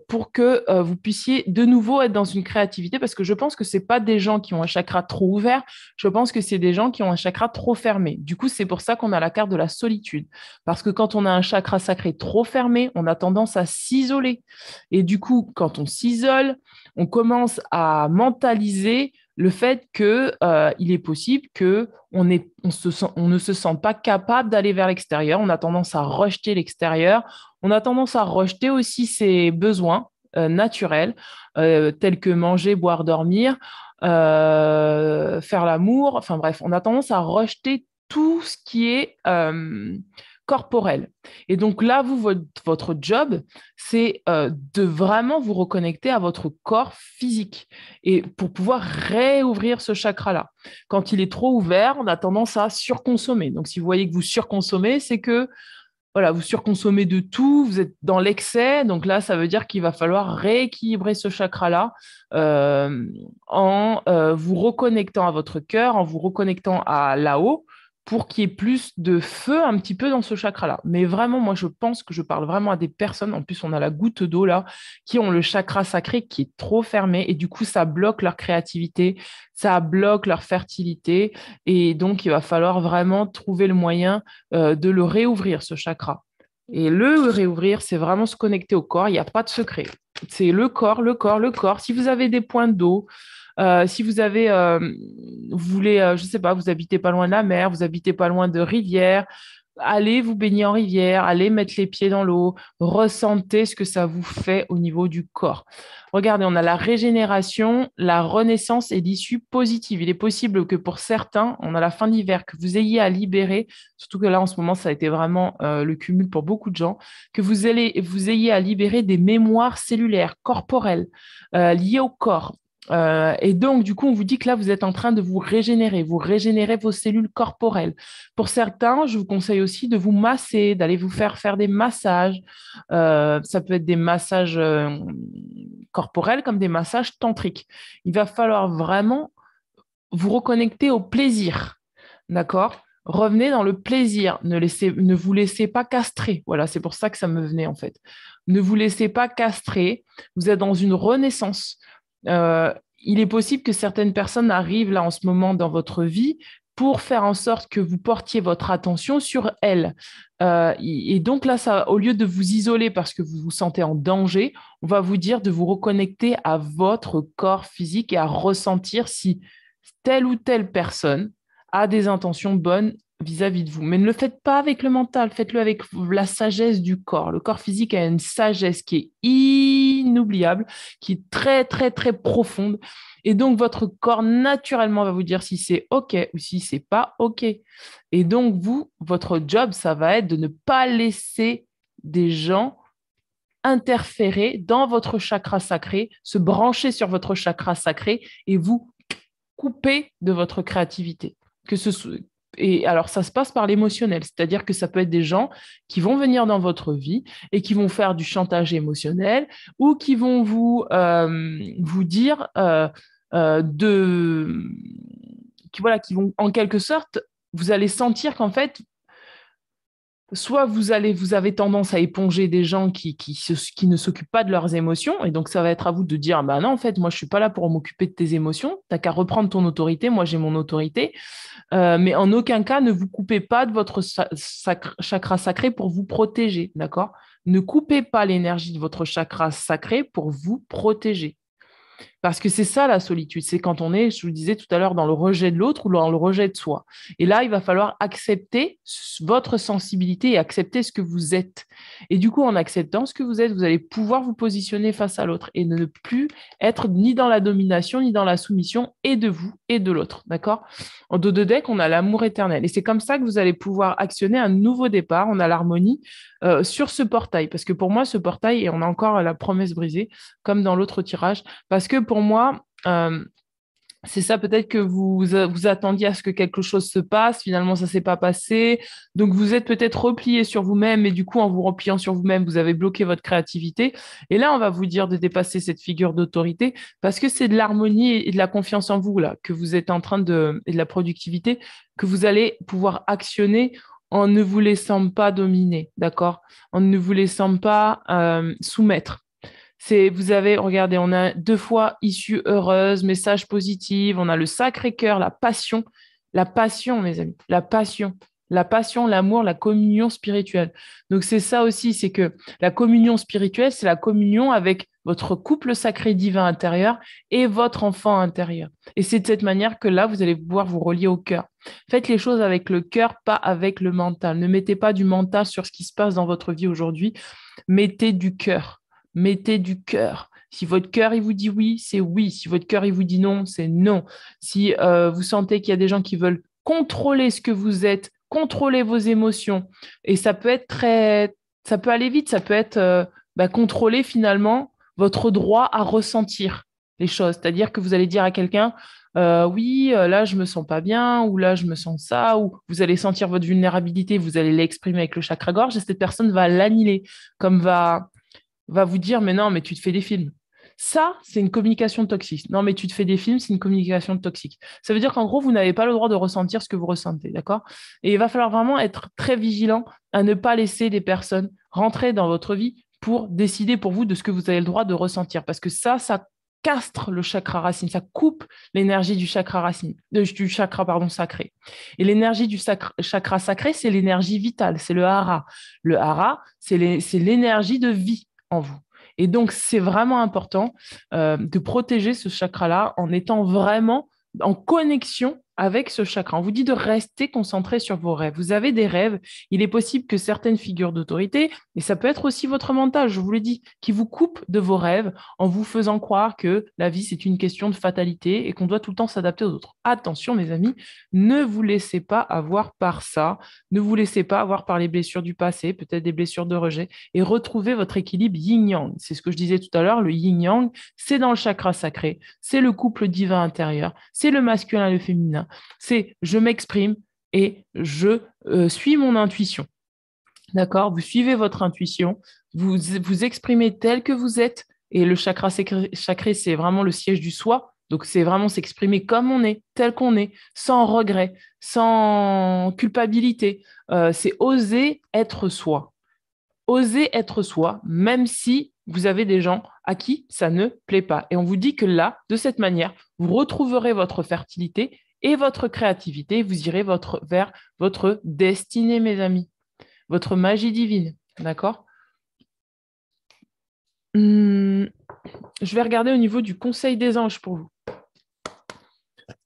pour que vous puissiez de nouveau être dans une créativité, parce que je pense que ce pas des gens qui ont un chakra trop ouvert, je pense que c'est des gens qui ont un chakra trop fermé. Du coup, c'est pour ça qu'on a la carte de la solitude, parce que quand on a un chakra sacré trop fermé, on a tendance à s'isoler. Et du coup, quand on s'isole, on commence à mentaliser le fait que il est possible que on ne se sente pas capable d'aller vers l'extérieur. On a tendance à rejeter l'extérieur. On a tendance à rejeter aussi ses besoins naturels, tels que manger, boire, dormir, faire l'amour. Enfin bref, on a tendance à rejeter tout ce qui est corporel. Et donc là, votre job, c'est de vraiment vous reconnecter à votre corps physique et pour pouvoir réouvrir ce chakra-là. Quand il est trop ouvert, on a tendance à surconsommer. Donc si vous voyez que vous surconsommez, c'est que voilà, vous surconsommez de tout, vous êtes dans l'excès. Donc là, ça veut dire qu'il va falloir rééquilibrer ce chakra-là en vous reconnectant à votre cœur, en vous reconnectant à là-haut pour qu'il y ait plus de feu un petit peu dans ce chakra-là. Mais vraiment, moi, je pense que je parle vraiment à des personnes, en plus, on a la goutte d'eau là, qui ont le chakra sacré qui est trop fermé et du coup, ça bloque leur créativité, ça bloque leur fertilité et donc, il va falloir vraiment trouver le moyen de le réouvrir, ce chakra. Et le réouvrir, c'est vraiment se connecter au corps, il n'y a pas de secret. C'est le corps, le corps, le corps. Si vous avez des points d'eau, Si vous avez, vous voulez, je ne sais pas, vous habitez pas loin de la mer, vous habitez pas loin de rivières, allez vous baigner en rivière, allez mettre les pieds dans l'eau, ressentez ce que ça vous fait au niveau du corps. Regardez, on a la régénération, la renaissance et l'issue positive. Il est possible que pour certains, on a la fin de l'hiver, que vous ayez à libérer, surtout que là en ce moment, ça a été vraiment le cumul pour beaucoup de gens, que vous ayez à libérer des mémoires cellulaires, corporelles, liées au corps. Et donc, du coup, on vous dit que là, vous êtes en train de vous régénérez vos cellules corporelles. Pour certains, je vous conseille aussi de vous masser, d'aller vous faire des massages. Ça peut être des massages corporels comme des massages tantriques. Il va falloir vraiment vous reconnecter au plaisir, d'accord? Revenez dans le plaisir. Ne vous laissez pas castrer. Voilà, c'est pour ça que ça me venait en fait. Ne vous laissez pas castrer. Vous êtes dans une renaissance. Euh, il est possible que certaines personnes arrivent là en ce moment dans votre vie pour faire en sorte que vous portiez votre attention sur elles. Et donc là, ça, au lieu de vous isoler parce que vous vous sentez en danger, on va vous dire de vous reconnecter à votre corps physique et à ressentir si telle ou telle personne a des intentions bonnes vis-à-vis de vous. Mais ne le faites pas avec le mental, faites-le avec la sagesse du corps. Le corps physique a une sagesse qui est inoubliable, qui est très, très, très profonde. Et donc, votre corps, naturellement, va vous dire si c'est OK ou si c'est pas OK. Et donc, vous, votre job, ça va être de ne pas laisser des gens interférer dans votre chakra sacré, se brancher sur votre chakra sacré et vous couper de votre créativité. Et alors, ça se passe par l'émotionnel, c'est-à-dire que ça peut être des gens qui vont venir dans votre vie et qui vont faire du chantage émotionnel ou qui vont vous dire qui vont en quelque sorte, vous allez sentir qu'en fait, soit vous avez tendance à éponger des gens qui ne s'occupent pas de leurs émotions, et donc ça va être à vous de dire, bah non, en fait, moi, je suis pas là pour m'occuper de tes émotions, t'as qu'à reprendre ton autorité, moi, j'ai mon autorité, mais en aucun cas, ne vous coupez pas de votre chakra sacré pour vous protéger, d'accord? Ne coupez pas l'énergie de votre chakra sacré pour vous protéger. Parce que c'est ça la solitude, c'est quand on est, je vous le disais tout à l'heure, dans le rejet de l'autre ou dans le rejet de soi. Et là, il va falloir accepter votre sensibilité et accepter ce que vous êtes. Et du coup, en acceptant ce que vous êtes, vous allez pouvoir vous positionner face à l'autre et ne plus être ni dans la domination, ni dans la soumission, et de vous et de l'autre. D'accord? En dos de deck, on a l'amour éternel. Et c'est comme ça que vous allez pouvoir actionner un nouveau départ. On a l'harmonie sur ce portail. Parce que pour moi, ce portail, et on a encore la promesse brisée, comme dans l'autre tirage, parce que pour moi, c'est ça peut-être que vous attendiez à ce que quelque chose se passe, finalement ça ne s'est pas passé, donc vous êtes peut-être replié sur vous-même et du coup en vous repliant sur vous-même, vous avez bloqué votre créativité. Et là, on va vous dire de dépasser cette figure d'autorité parce que c'est de l'harmonie et de la confiance en vous là que vous êtes en train et de la productivité que vous allez pouvoir actionner en ne vous laissant pas dominer, d'accord? En ne vous laissant pas soumettre. Regardez, on a 2 fois issue heureuse, message positif, on a le Sacré-Cœur, la passion, mes amis, la passion, l'amour, la communion spirituelle. Donc, c'est ça aussi, c'est que la communion spirituelle, c'est la communion avec votre couple sacré divin intérieur et votre enfant intérieur. Et c'est de cette manière que là, vous allez pouvoir vous relier au cœur. Faites les choses avec le cœur, pas avec le mental. Ne mettez pas du mental sur ce qui se passe dans votre vie aujourd'hui. Mettez du cœur. Mettez du cœur. Si votre cœur, il vous dit oui, c'est oui. Si votre cœur, il vous dit non, c'est non. Si vous sentez qu'il y a des gens qui veulent contrôler ce que vous êtes, contrôler vos émotions, et ça peut aller vite, ça peut être contrôler finalement votre droit à ressentir les choses. C'est-à-dire que vous allez dire à quelqu'un, oui, là, je me sens pas bien, ou là, je me sens ça, ou vous allez sentir votre vulnérabilité, vous allez l'exprimer avec le chakra-gorge, et cette personne va l'annihiler, comme va vous dire, mais non, mais tu te fais des films. Ça, c'est une communication toxique. Non, mais tu te fais des films, c'est une communication toxique. Ça veut dire qu'en gros, vous n'avez pas le droit de ressentir ce que vous ressentez, d'accord? Et il va falloir vraiment être très vigilant à ne pas laisser des personnes rentrer dans votre vie pour décider pour vous de ce que vous avez le droit de ressentir. Parce que ça castre le chakra racine, ça coupe l'énergie du chakra racine, du chakra pardon, sacré. Et l'énergie du chakra sacré, c'est l'énergie vitale, c'est le hara. Le hara, c'est l'énergie de vie en vous. Et donc, c'est vraiment important de protéger ce chakra-là en étant vraiment en connexion avec ce chakra. On vous dit de rester concentré sur vos rêves. Vous avez des rêves. Il est possible que certaines figures d'autorité, et ça peut être aussi votre mental, je vous le dis, qui vous coupe de vos rêves en vous faisant croire que la vie, c'est une question de fatalité et qu'on doit tout le temps s'adapter aux autres. Attention, mes amis, ne vous laissez pas avoir par ça. Ne vous laissez pas avoir par les blessures du passé, peut-être des blessures de rejet, et retrouvez votre équilibre yin-yang. C'est ce que je disais tout à l'heure, le yin-yang, c'est dans le chakra sacré, c'est le couple divin intérieur, c'est le masculin et le féminin. C'est je m'exprime et je suis mon intuition. D'accord? Vous suivez votre intuition, vous vous exprimez tel que vous êtes, et le chakra sacré, c'est vraiment le siège du soi. Donc, c'est vraiment s'exprimer comme on est, tel qu'on est, sans regret, sans culpabilité. C'est oser être soi. Oser être soi, même si vous avez des gens à qui ça ne plaît pas. Et on vous dit que là, de cette manière, vous retrouverez votre fertilité et votre créativité. Vous irez vers votre destinée, mes amis, votre magie divine. D'accord? Je vais regarder au niveau du conseil des anges pour vous.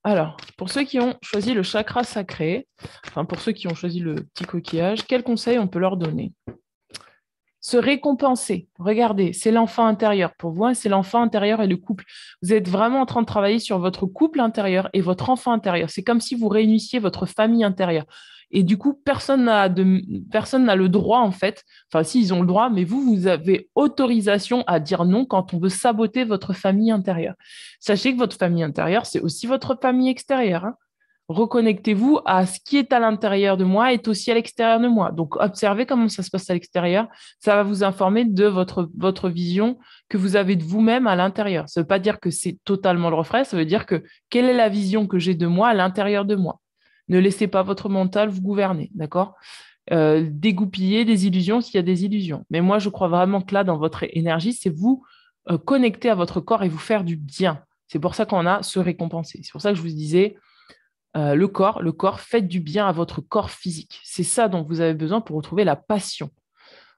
Alors, pour ceux qui ont choisi le chakra sacré, enfin pour ceux qui ont choisi le petit coquillage, quel conseil on peut leur donner? Se récompenser. Regardez, c'est l'enfant intérieur. Pour vous, c'est l'enfant intérieur et le couple. Vous êtes vraiment en train de travailler sur votre couple intérieur et votre enfant intérieur. C'est comme si vous réunissiez votre famille intérieure. Et du coup, personne n'a le droit, en fait. Enfin, si, ils ont le droit, mais vous avez autorisation à dire non quand on veut saboter votre famille intérieure. Sachez que votre famille intérieure, c'est aussi votre famille extérieure, hein. Reconnectez-vous à ce qui est à l'intérieur de moi est aussi à l'extérieur de moi. Donc, observez comment ça se passe à l'extérieur. Ça va vous informer de votre vision que vous avez de vous-même à l'intérieur. Ça ne veut pas dire que c'est totalement le reflet. Ça veut dire que quelle est la vision que j'ai de moi à l'intérieur de moi. Ne laissez pas votre mental vous gouverner, d'accord? Dégoupiller des illusions s'il y a des illusions. Mais moi, je crois vraiment que là, dans votre énergie, c'est vous connecter à votre corps et vous faire du bien. C'est pour ça qu'on a se récompenser. C'est pour ça que je vous disais, le corps, faites du bien à votre corps physique. C'est ça dont vous avez besoin pour retrouver la passion.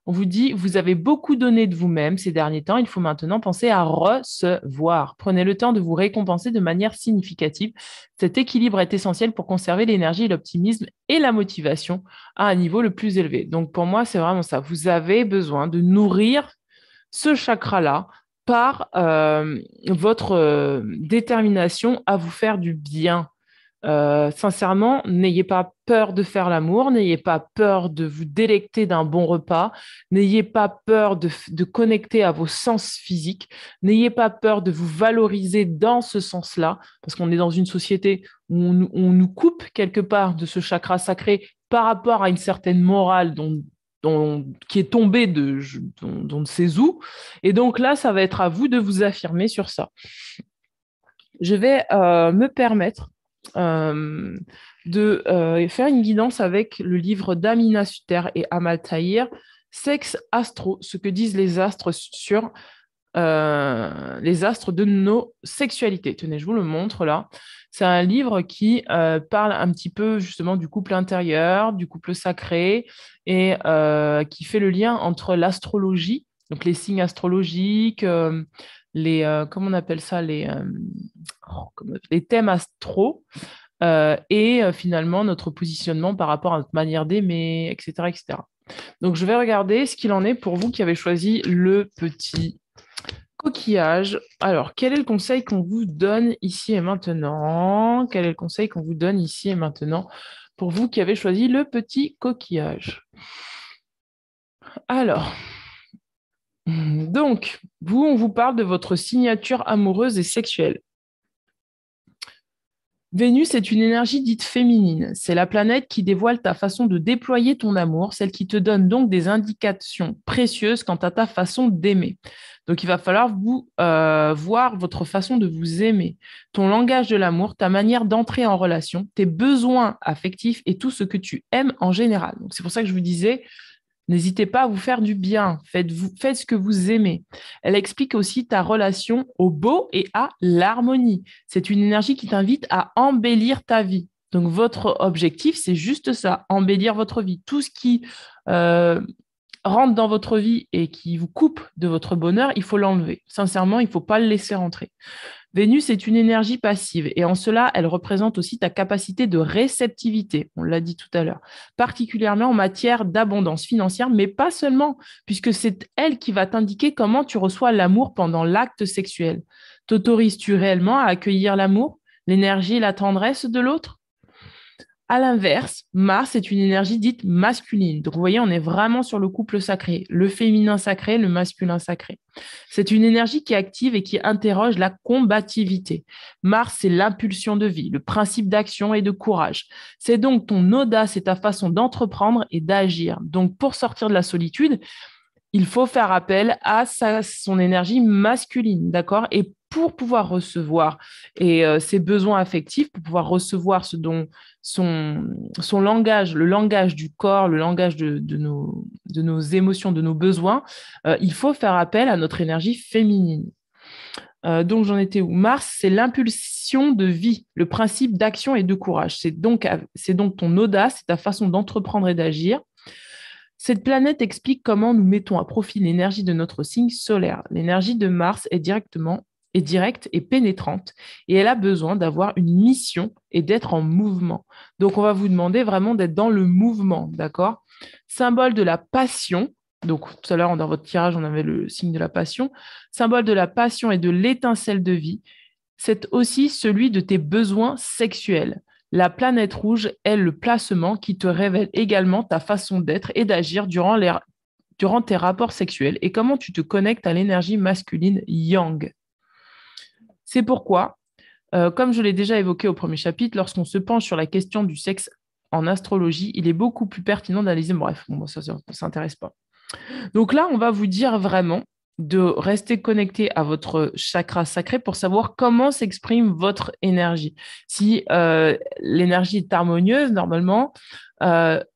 On vous dit, vous avez beaucoup donné de vous-même ces derniers temps, il faut maintenant penser à recevoir. Prenez le temps de vous récompenser de manière significative. Cet équilibre est essentiel pour conserver l'énergie, l'optimisme et la motivation à un niveau le plus élevé. Donc pour moi, c'est vraiment ça. Vous avez besoin de nourrir ce chakra-là par votre détermination à vous faire du bien. Sincèrement, n'ayez pas peur de faire l'amour, n'ayez pas peur de vous délecter d'un bon repas, n'ayez pas peur de connecter à vos sens physiques, n'ayez pas peur de vous valoriser dans ce sens-là, parce qu'on est dans une société où on nous coupe quelque part de ce chakra sacré par rapport à une certaine morale qui est tombée d'on ne sait où. Et donc là, ça va être à vous de vous affirmer sur ça. Je vais me permettre de faire une guidance avec le livre d'Amina Suter et Amal Tahir, Sexe Astro, ce que disent les astres sur les astres de nos sexualités. Tenez, je vous le montre là. C'est un livre qui parle un petit peu justement du couple intérieur, du couple sacré et qui fait le lien entre l'astrologie, donc les signes astrologiques, comment on appelle ça, les thèmes astro et finalement notre positionnement par rapport à notre manière d'aimer, etc., etc. Donc, je vais regarder ce qu'il en est pour vous qui avez choisi le petit coquillage. Alors, quel est le conseil qu'on vous donne ici et maintenant? Quel est le conseil qu'on vous donne ici et maintenant pour vous qui avez choisi le petit coquillage? Alors, donc, vous, on vous parle de votre signature amoureuse et sexuelle. Vénus est une énergie dite féminine. C'est la planète qui dévoile ta façon de déployer ton amour, celle qui te donne donc des indications précieuses quant à ta façon d'aimer. Donc, il va falloir vous voir votre façon de vous aimer, ton langage de l'amour, ta manière d'entrer en relation, tes besoins affectifs et tout ce que tu aimes en général. Donc, c'est pour ça que je vous disais, n'hésitez pas à vous faire du bien, faites ce que vous aimez. Elle explique aussi ta relation au beau et à l'harmonie. C'est une énergie qui t'invite à embellir ta vie. Donc, votre objectif, c'est juste ça, embellir votre vie. Tout ce qui rentre dans votre vie et qui vous coupe de votre bonheur, il faut l'enlever. Sincèrement, il ne faut pas le laisser rentrer. Vénus est une énergie passive et en cela, elle représente aussi ta capacité de réceptivité, on l'a dit tout à l'heure, particulièrement en matière d'abondance financière, mais pas seulement, puisque c'est elle qui va t'indiquer comment tu reçois l'amour pendant l'acte sexuel. T'autorises-tu réellement à accueillir l'amour, l'énergie et la tendresse de l'autre? À l'inverse, Mars est une énergie dite masculine. Donc, vous voyez, on est vraiment sur le couple sacré, le féminin sacré, le masculin sacré. C'est une énergie qui est active et qui interroge la combativité. Mars, c'est l'impulsion de vie, le principe d'action et de courage. C'est donc ton audace et ta façon d'entreprendre et d'agir. Donc, pour sortir de la solitude, il faut faire appel à son énergie masculine, d'accord? Et pour pouvoir recevoir ses besoins affectifs, pour pouvoir recevoir ce dont son langage, le langage du corps, le langage de nos émotions, de nos besoins, il faut faire appel à notre énergie féminine. Donc, j'en étais où? Mars, c'est l'impulsion de vie, le principe d'action et de courage. C'est donc ton audace, c'est ta façon d'entreprendre et d'agir. Cette planète explique comment nous mettons à profit l'énergie de notre signe solaire. L'énergie de Mars est directe et pénétrante et elle a besoin d'avoir une mission et d'être en mouvement. Donc, on va vous demander vraiment d'être dans le mouvement, d'accord? Symbole de la passion. Donc, tout à l'heure, dans votre tirage, on avait le signe de la passion. Symbole de la passion et de l'étincelle de vie. C'est aussi celui de tes besoins sexuels. La planète rouge est le placement qui te révèle également ta façon d'être et d'agir durant tes rapports sexuels et comment tu te connectes à l'énergie masculine yang. C'est pourquoi, comme je l'ai déjà évoqué au premier chapitre, lorsqu'on se penche sur la question du sexe en astrologie, il est beaucoup plus pertinent d'analyser. Bref, bon, ça ne s'intéresse pas. Donc là, on va vous dire vraiment de rester connecté à votre chakra sacré pour savoir comment s'exprime votre énergie. Si l'énergie est harmonieuse, normalement,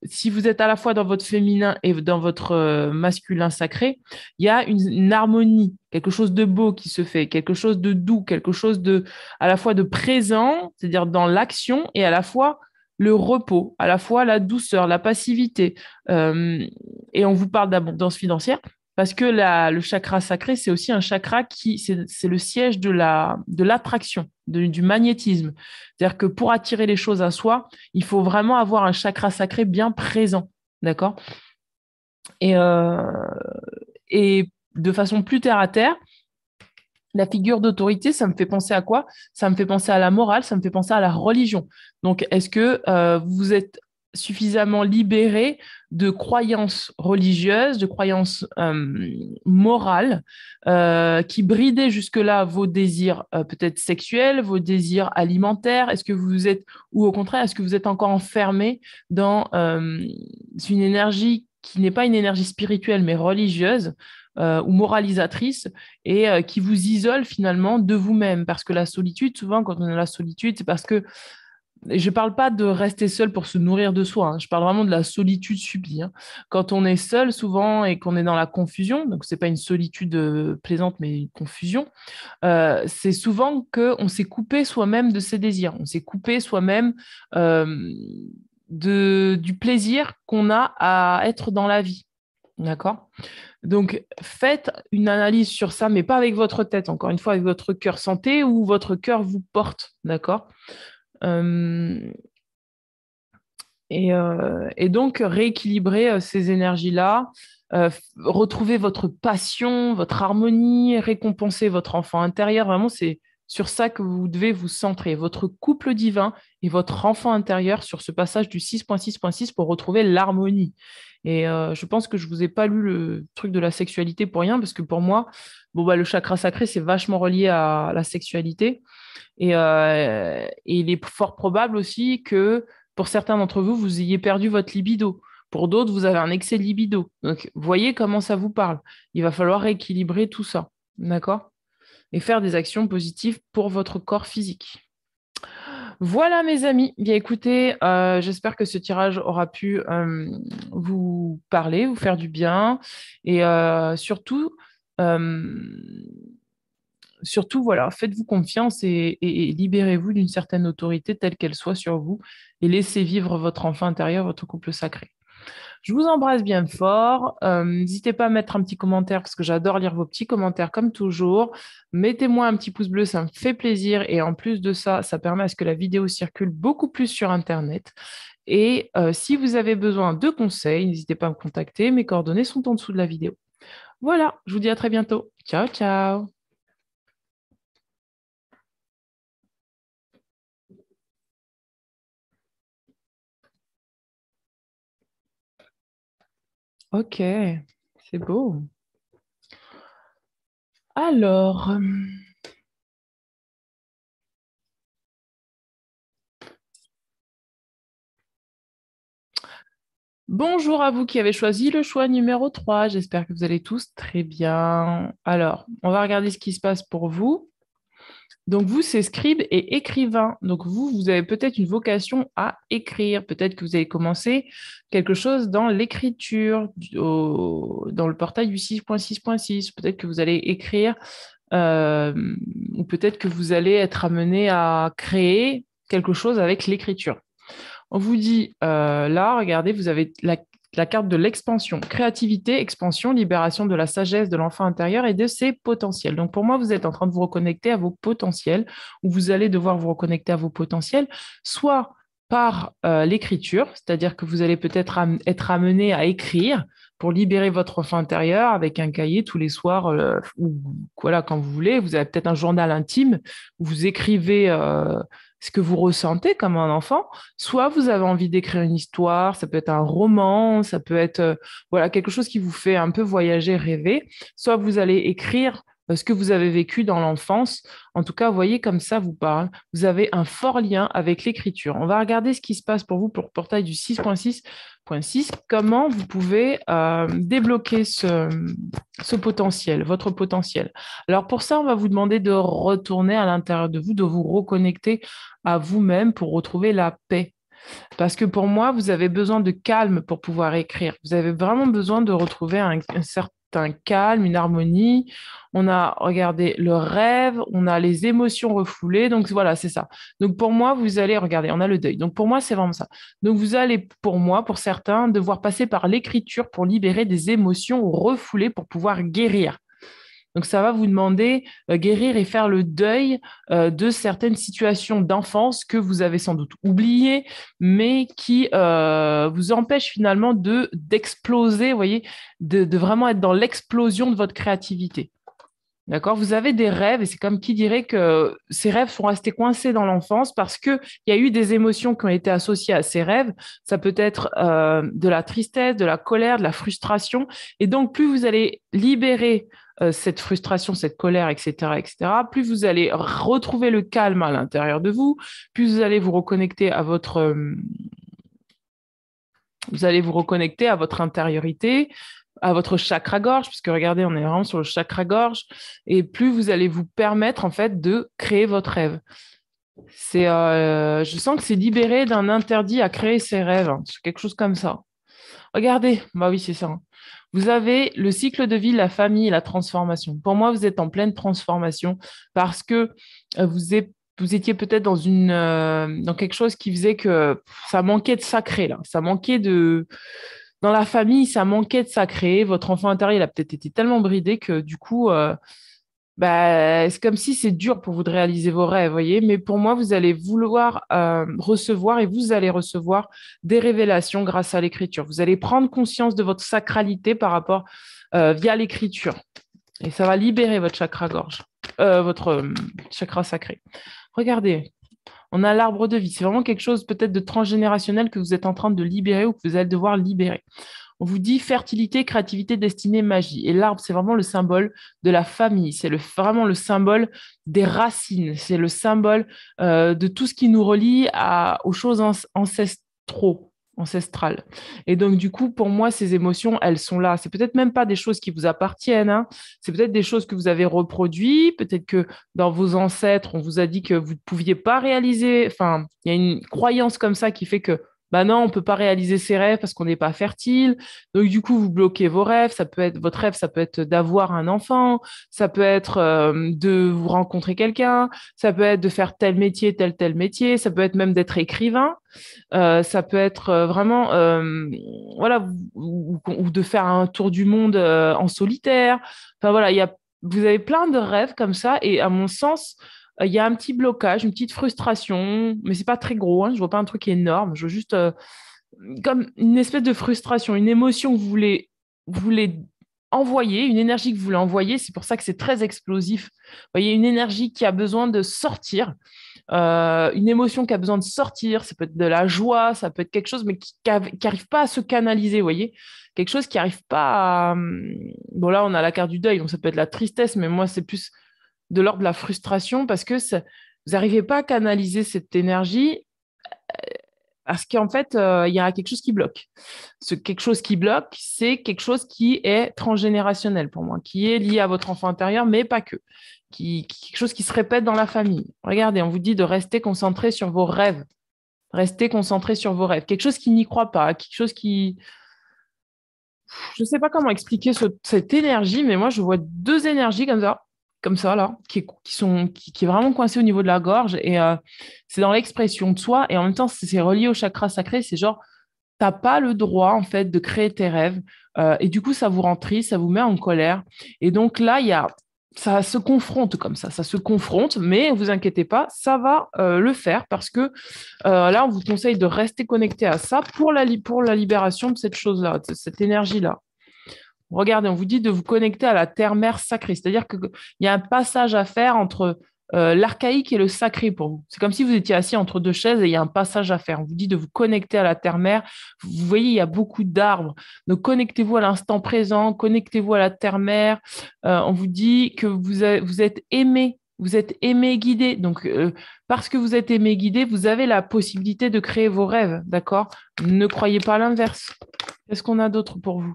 si vous êtes à la fois dans votre féminin et dans votre masculin sacré, il y a une harmonie, quelque chose de beau qui se fait, quelque chose de doux, quelque chose de à la fois de présent, c'est-à-dire dans l'action, et à la fois le repos, à la fois la douceur, la passivité. Et on vous parle d'abondance financière parce que le chakra sacré, c'est aussi un chakra c'est le siège de l'attraction, du magnétisme. C'est-à-dire que pour attirer les choses à soi, il faut vraiment avoir un chakra sacré bien présent, d'accord? Et de façon plus terre à terre, la figure d'autorité, ça me fait penser à quoi? Ça me fait penser à la morale, ça me fait penser à la religion. Donc, est-ce que vous êtes suffisamment libéré de croyances religieuses, de croyances morales qui bridaient jusque-là vos désirs peut-être sexuels, vos désirs alimentaires? Est-ce que vous êtes, ou au contraire, est-ce que vous êtes encore enfermé dans une énergie qui n'est pas une énergie spirituelle, mais religieuse, ou moralisatrice et qui vous isole finalement de vous-même. Parce que la solitude, souvent, quand on a la solitude, c'est parce que je ne parle pas de rester seul pour se nourrir de soi, hein. Je parle vraiment de la solitude subie, hein. Quand on est seul souvent et qu'on est dans la confusion, donc ce n'est pas une solitude plaisante, mais une confusion, c'est souvent qu'on s'est coupé soi-même de ses désirs, on s'est coupé soi-même du plaisir qu'on a à être dans la vie. D'accord? Donc, faites une analyse sur ça, mais pas avec votre tête, encore une fois, avec votre cœur. Sentez où votre cœur vous porte, d'accord? Euh, et donc, rééquilibrer ces énergies-là, retrouver votre passion, votre harmonie, récompenser votre enfant intérieur. Vraiment, c'est sur ça que vous devez vous centrer, votre couple divin et votre enfant intérieur sur ce passage du 6.6.6 pour retrouver l'harmonie. Et je pense que je ne vous ai pas lu le truc de la sexualité pour rien, parce que pour moi, bon, bah, le chakra sacré, c'est vachement relié à la sexualité. Et il est fort probable aussi que pour certains d'entre vous, vous ayez perdu votre libido. Pour d'autres, vous avez un excès de libido. Donc, voyez comment ça vous parle. Il va falloir rééquilibrer tout ça. D'accord? Et faire des actions positives pour votre corps physique. Voilà, mes amis. Bien, écoutez, j'espère que ce tirage aura pu vous parler, vous faire du bien. Et surtout, voilà, faites-vous confiance et libérez-vous d'une certaine autorité telle qu'elle soit sur vous et laissez vivre votre enfant intérieur, votre couple sacré. Je vous embrasse bien fort. N'hésitez pas à mettre un petit commentaire parce que j'adore lire vos petits commentaires comme toujours. Mettez-moi un petit pouce bleu, ça me fait plaisir. Et en plus de ça, ça permet à ce que la vidéo circule beaucoup plus sur Internet. Et si vous avez besoin de conseils, n'hésitez pas à me contacter. Mes coordonnées sont en dessous de la vidéo. Voilà, je vous dis à très bientôt. Ciao, ciao. Ok, c'est beau. Alors, bonjour à vous qui avez choisi le choix numéro 3. J'espère que vous allez tous très bien. Alors, on va regarder ce qui se passe pour vous. Donc, vous, c'est scribe et écrivain. Donc, vous avez peut-être une vocation à écrire. Peut-être que vous allez commencer quelque chose dans l'écriture, dans le portail du 6.6.6. Peut-être que vous allez écrire, euh, ou peut-être que vous allez être amené à créer quelque chose avec l'écriture. On vous dit, là, regardez, vous avez la carte de l'expansion. Créativité, expansion, libération de la sagesse de l'enfant intérieur et de ses potentiels. Donc pour moi, vous êtes en train de vous reconnecter à vos potentiels, ou vous allez devoir vous reconnecter à vos potentiels, soit par l'écriture, c'est-à-dire que vous allez peut-être être amené à écrire pour libérer votre enfant intérieur avec un cahier tous les soirs, ou voilà, quand vous voulez. Vous avez peut-être un journal intime où vous écrivez ce que vous ressentez comme un enfant. Soit vous avez envie d'écrire une histoire, ça peut être un roman, ça peut être voilà, quelque chose qui vous fait un peu voyager, rêver. Soit vous allez écrire ce que vous avez vécu dans l'enfance. En tout cas, vous voyez, comme ça vous parle. Vous avez un fort lien avec l'écriture. On va regarder ce qui se passe pour vous pour le portail du 6.6.6, comment vous pouvez débloquer ce potentiel, votre potentiel. Alors pour ça, on va vous demander de retourner à l'intérieur de vous, de vous reconnecter à vous-même pour retrouver la paix. Parce que pour moi, vous avez besoin de calme pour pouvoir écrire. Vous avez vraiment besoin de retrouver un certain calme, une harmonie. On a regardé le rêve, on a les émotions refoulées. Donc voilà, c'est ça. Donc pour moi, vous allez regarder, on a le deuil. Donc pour moi, c'est vraiment ça. Donc vous allez, pour moi, pour certains, devoir passer par l'écriture pour libérer des émotions refoulées pour pouvoir guérir. Donc, ça va vous demander guérir et faire le deuil de certaines situations d'enfance que vous avez sans doute oubliées, mais qui vous empêchent finalement d'exploser, vous voyez, de vraiment être dans l'explosion de votre créativité. D'accord? Vous avez des rêves et c'est comme qui dirait que ces rêves sont restés coincés dans l'enfance parce qu'il y a eu des émotions qui ont été associées à ces rêves. Ça peut être de la tristesse, de la colère, de la frustration. Et donc, plus vous allez libérer cette frustration, cette colère, etc., etc., plus vous allez retrouver le calme à l'intérieur de vous, plus vous allez vous reconnecter à vous allez vous reconnecter à votre intériorité, à votre chakra-gorge, puisque regardez, on est vraiment sur le chakra-gorge, et plus vous allez vous permettre en fait de créer votre rêve. Je sens que c'est libéré d'un interdit à créer ses rêves, hein. C'est quelque chose comme ça. Regardez, bah oui, c'est ça, hein. Vous avez le cycle de vie, la famille et la transformation. Pour moi, vous êtes en pleine transformation parce que vous étiez peut-être dans quelque chose qui faisait que ça manquait de sacré, là. Ça manquait de, dans la famille, ça manquait de sacré. Votre enfant intérieur, il a peut-être été tellement bridé que du coup, bah, c'est comme si c'est dur pour vous de réaliser vos rêves, voyez. Mais pour moi, vous allez vouloir recevoir et vous allez recevoir des révélations grâce à l'écriture. Vous allez prendre conscience de votre sacralité par rapport via l'écriture. Et ça va libérer votre chakra-gorge, votre chakra sacré. Regardez, on a l'arbre de vie. C'est vraiment quelque chose peut-être de transgénérationnel que vous êtes en train de libérer ou que vous allez devoir libérer. On vous dit fertilité, créativité, destinée, magie. Et l'arbre, c'est vraiment le symbole de la famille. C'est vraiment le symbole des racines. C'est le symbole de tout ce qui nous relie aux choses ancestrales. Et donc, du coup, pour moi, ces émotions, elles sont là. C'est peut-être même pas des choses qui vous appartiennent, hein. C'est peut-être des choses que vous avez reproduites. Peut-être que dans vos ancêtres, on vous a dit que vous ne pouviez pas réaliser. Enfin, il y a une croyance comme ça qui fait que bah non, on peut pas réaliser ses rêves parce qu'on n'est pas fertile. Donc du coup, vous bloquez vos rêves. Ça peut être votre rêve, ça peut être d'avoir un enfant, ça peut être de vous rencontrer quelqu'un, ça peut être de faire tel métier, ça peut être même d'être écrivain. Ça peut être vraiment, voilà, ou de faire un tour du monde en solitaire. Enfin voilà, vous avez plein de rêves comme ça, et à mon sens, il y a un petit blocage, une petite frustration, mais c'est pas très gros, hein, je vois pas un truc énorme, je vois juste comme une espèce de frustration, une émotion que vous voulez envoyer, une énergie que vous voulez envoyer. C'est pour ça que c'est très explosif. Vous voyez, une énergie qui a besoin de sortir, une émotion qui a besoin de sortir. Ça peut être de la joie, ça peut être quelque chose, mais qui n'arrive pas à se canaliser, vous voyez. Quelque chose qui n'arrive pas à... Bon, là, on a la carte du deuil, donc ça peut être la tristesse, mais moi, c'est plus de l'ordre de la frustration parce que vous n'arrivez pas à canaliser cette énergie parce qu'en fait, il y a quelque chose qui bloque. Ce quelque chose qui bloque, c'est quelque chose qui est transgénérationnel pour moi, qui est lié à votre enfant intérieur, mais pas que. Quelque chose qui se répète dans la famille. Regardez, on vous dit de rester concentré sur vos rêves. Restez concentré sur vos rêves. Quelque chose qui n'y croit pas, quelque chose qui... Je ne sais pas comment expliquer cette énergie, mais moi, je vois deux énergies comme ça là, qui est vraiment coincée au niveau de la gorge. Et c'est dans l'expression de soi. Et en même temps, c'est relié au chakra sacré. C'est genre, t'as pas le droit, en fait, de créer tes rêves. Et du coup, ça vous rend triste, ça vous met en colère. Et donc là, ça se confronte comme ça se confronte, mais ne vous inquiétez pas, ça va le faire parce que là, on vous conseille de rester connecté à ça pour la libération de cette chose-là, de cette énergie-là. Regardez, on vous dit de vous connecter à la terre-mère sacrée, c'est-à-dire qu'il y a un passage à faire entre l'archaïque et le sacré pour vous. C'est comme si vous étiez assis entre deux chaises et il y a un passage à faire. On vous dit de vous connecter à la terre-mère. Vous voyez, il y a beaucoup d'arbres. Donc, connectez-vous à l'instant présent, connectez-vous à la terre-mère. On vous dit que vous êtes aimé. Vous êtes aimé, guidé. Donc, parce que vous êtes aimé, guidé, vous avez la possibilité de créer vos rêves. D'accord? Ne croyez pas l'inverse. Qu'est-ce qu'on a d'autre pour vous?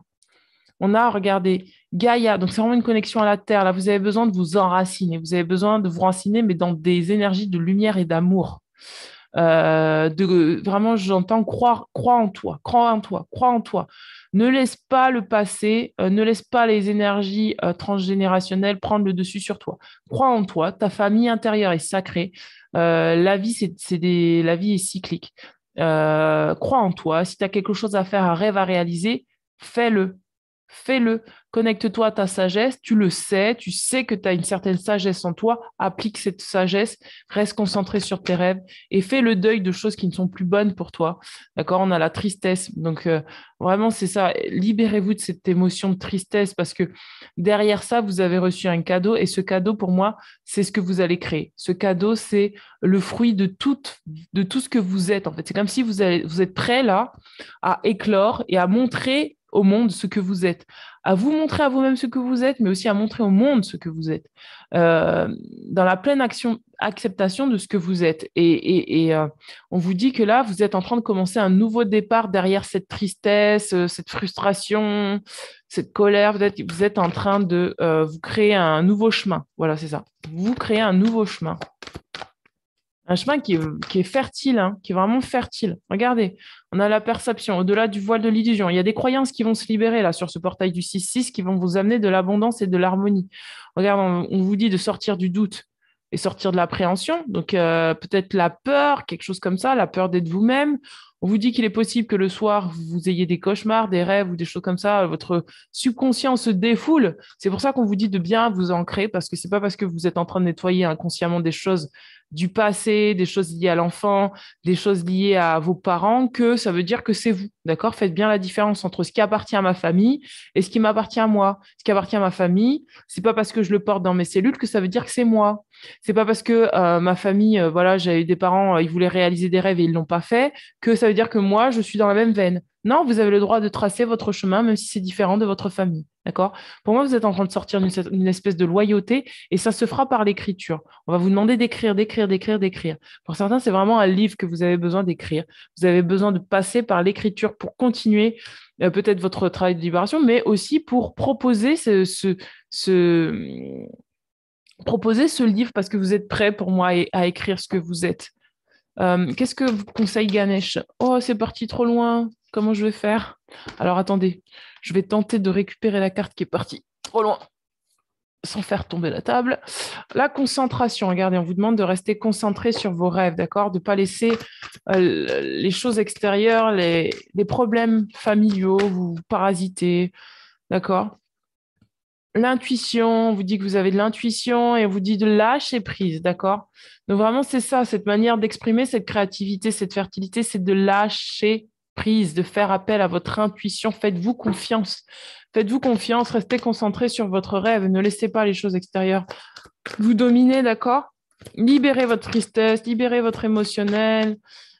On a, regardez, Gaïa, donc c'est vraiment une connexion à la Terre. Là, vous avez besoin de vous enraciner. Vous avez besoin de vous enraciner, mais dans des énergies de lumière et d'amour. Vraiment, j'entends crois en toi, crois en toi, crois en toi. Ne laisse pas le passé, ne laisse pas les énergies transgénérationnelles prendre le dessus sur toi. Crois en toi, ta famille intérieure est sacrée. La vie, la vie est cyclique. Crois en toi. Si tu as quelque chose à faire, un rêve à réaliser, fais-le. Fais-le, connecte-toi à ta sagesse, tu sais que tu as une certaine sagesse en toi, applique cette sagesse, reste concentré sur tes rêves et fais le deuil de choses qui ne sont plus bonnes pour toi. D'accord? On a la tristesse. Donc, vraiment, c'est ça. Libérez-vous de cette émotion de tristesse parce que derrière ça, vous avez reçu un cadeau et ce cadeau, pour moi, c'est ce que vous allez créer. Ce cadeau, c'est le fruit de tout ce que vous êtes. En fait, c'est comme si vous êtes prêt là à éclore et à montrer au monde ce que vous êtes, à vous montrer à vous-même ce que vous êtes, mais aussi à montrer au monde ce que vous êtes, euh, dans la pleine acceptation de ce que vous êtes. On vous dit que là, vous êtes en train de commencer un nouveau départ derrière cette tristesse, cette frustration, cette colère. Vous êtes en train de vous créer un nouveau chemin. Voilà, c'est ça. Vous créez un nouveau chemin. Un chemin qui est fertile, hein, qui est vraiment fertile. Regardez, on a la perception, au-delà du voile de l'illusion. Il y a des croyances qui vont se libérer là sur ce portail du 6-6 qui vont vous amener de l'abondance et de l'harmonie. Regarde, on vous dit de sortir du doute et sortir de l'appréhension. Donc peut-être la peur, quelque chose comme ça, la peur d'être vous-même. On vous dit qu'il est possible que le soir, vous ayez des cauchemars, des rêves ou des choses comme ça. Votre subconscient se défoule. C'est pour ça qu'on vous dit de bien vous ancrer parce que c'est pas parce que vous êtes en train de nettoyer inconsciemment des choses du passé, des choses liées à l'enfant, des choses liées à vos parents, que ça veut dire que c'est vous. D'accord? Faites bien la différence entre ce qui appartient à ma famille et ce qui m'appartient à moi. Ce qui appartient à ma famille, c'est pas parce que je le porte dans mes cellules que ça veut dire que c'est moi. C'est pas parce que ma famille, voilà, j'ai eu des parents, ils voulaient réaliser des rêves et ils l'ont pas fait, que ça veut dire que moi, je suis dans la même veine. Non, vous avez le droit de tracer votre chemin, même si c'est différent de votre famille. D'accord? Pour moi, vous êtes en train de sortir d'une espèce de loyauté et ça se fera par l'écriture. On va vous demander d'écrire, d'écrire, d'écrire, d'écrire. Pour certains, c'est vraiment un livre que vous avez besoin d'écrire. Vous avez besoin de passer par l'écriture pour continuer peut-être votre travail de libération, mais aussi pour proposer proposer ce livre parce que vous êtes prêt pour moi à écrire ce que vous êtes. Qu'est-ce que vous conseille Ganesh? Oh, c'est parti trop loin. Comment je vais faire? Alors attendez, je vais tenter de récupérer la carte qui est partie trop loin sans faire tomber la table. La concentration, regardez, on vous demande de rester concentré sur vos rêves, d'accord? De ne pas laisser les choses extérieures, les problèmes familiaux vous parasiter, d'accord? L'intuition, on vous dit que vous avez de l'intuition et on vous dit de lâcher prise, d'accord? Donc vraiment, c'est ça, cette manière d'exprimer cette créativité, cette fertilité, c'est de lâcher prise, de faire appel à votre intuition. Faites-vous confiance. Faites-vous confiance, restez concentré sur votre rêve, ne laissez pas les choses extérieures vous dominer, d'accord? Libérez votre tristesse, libérez votre émotionnel.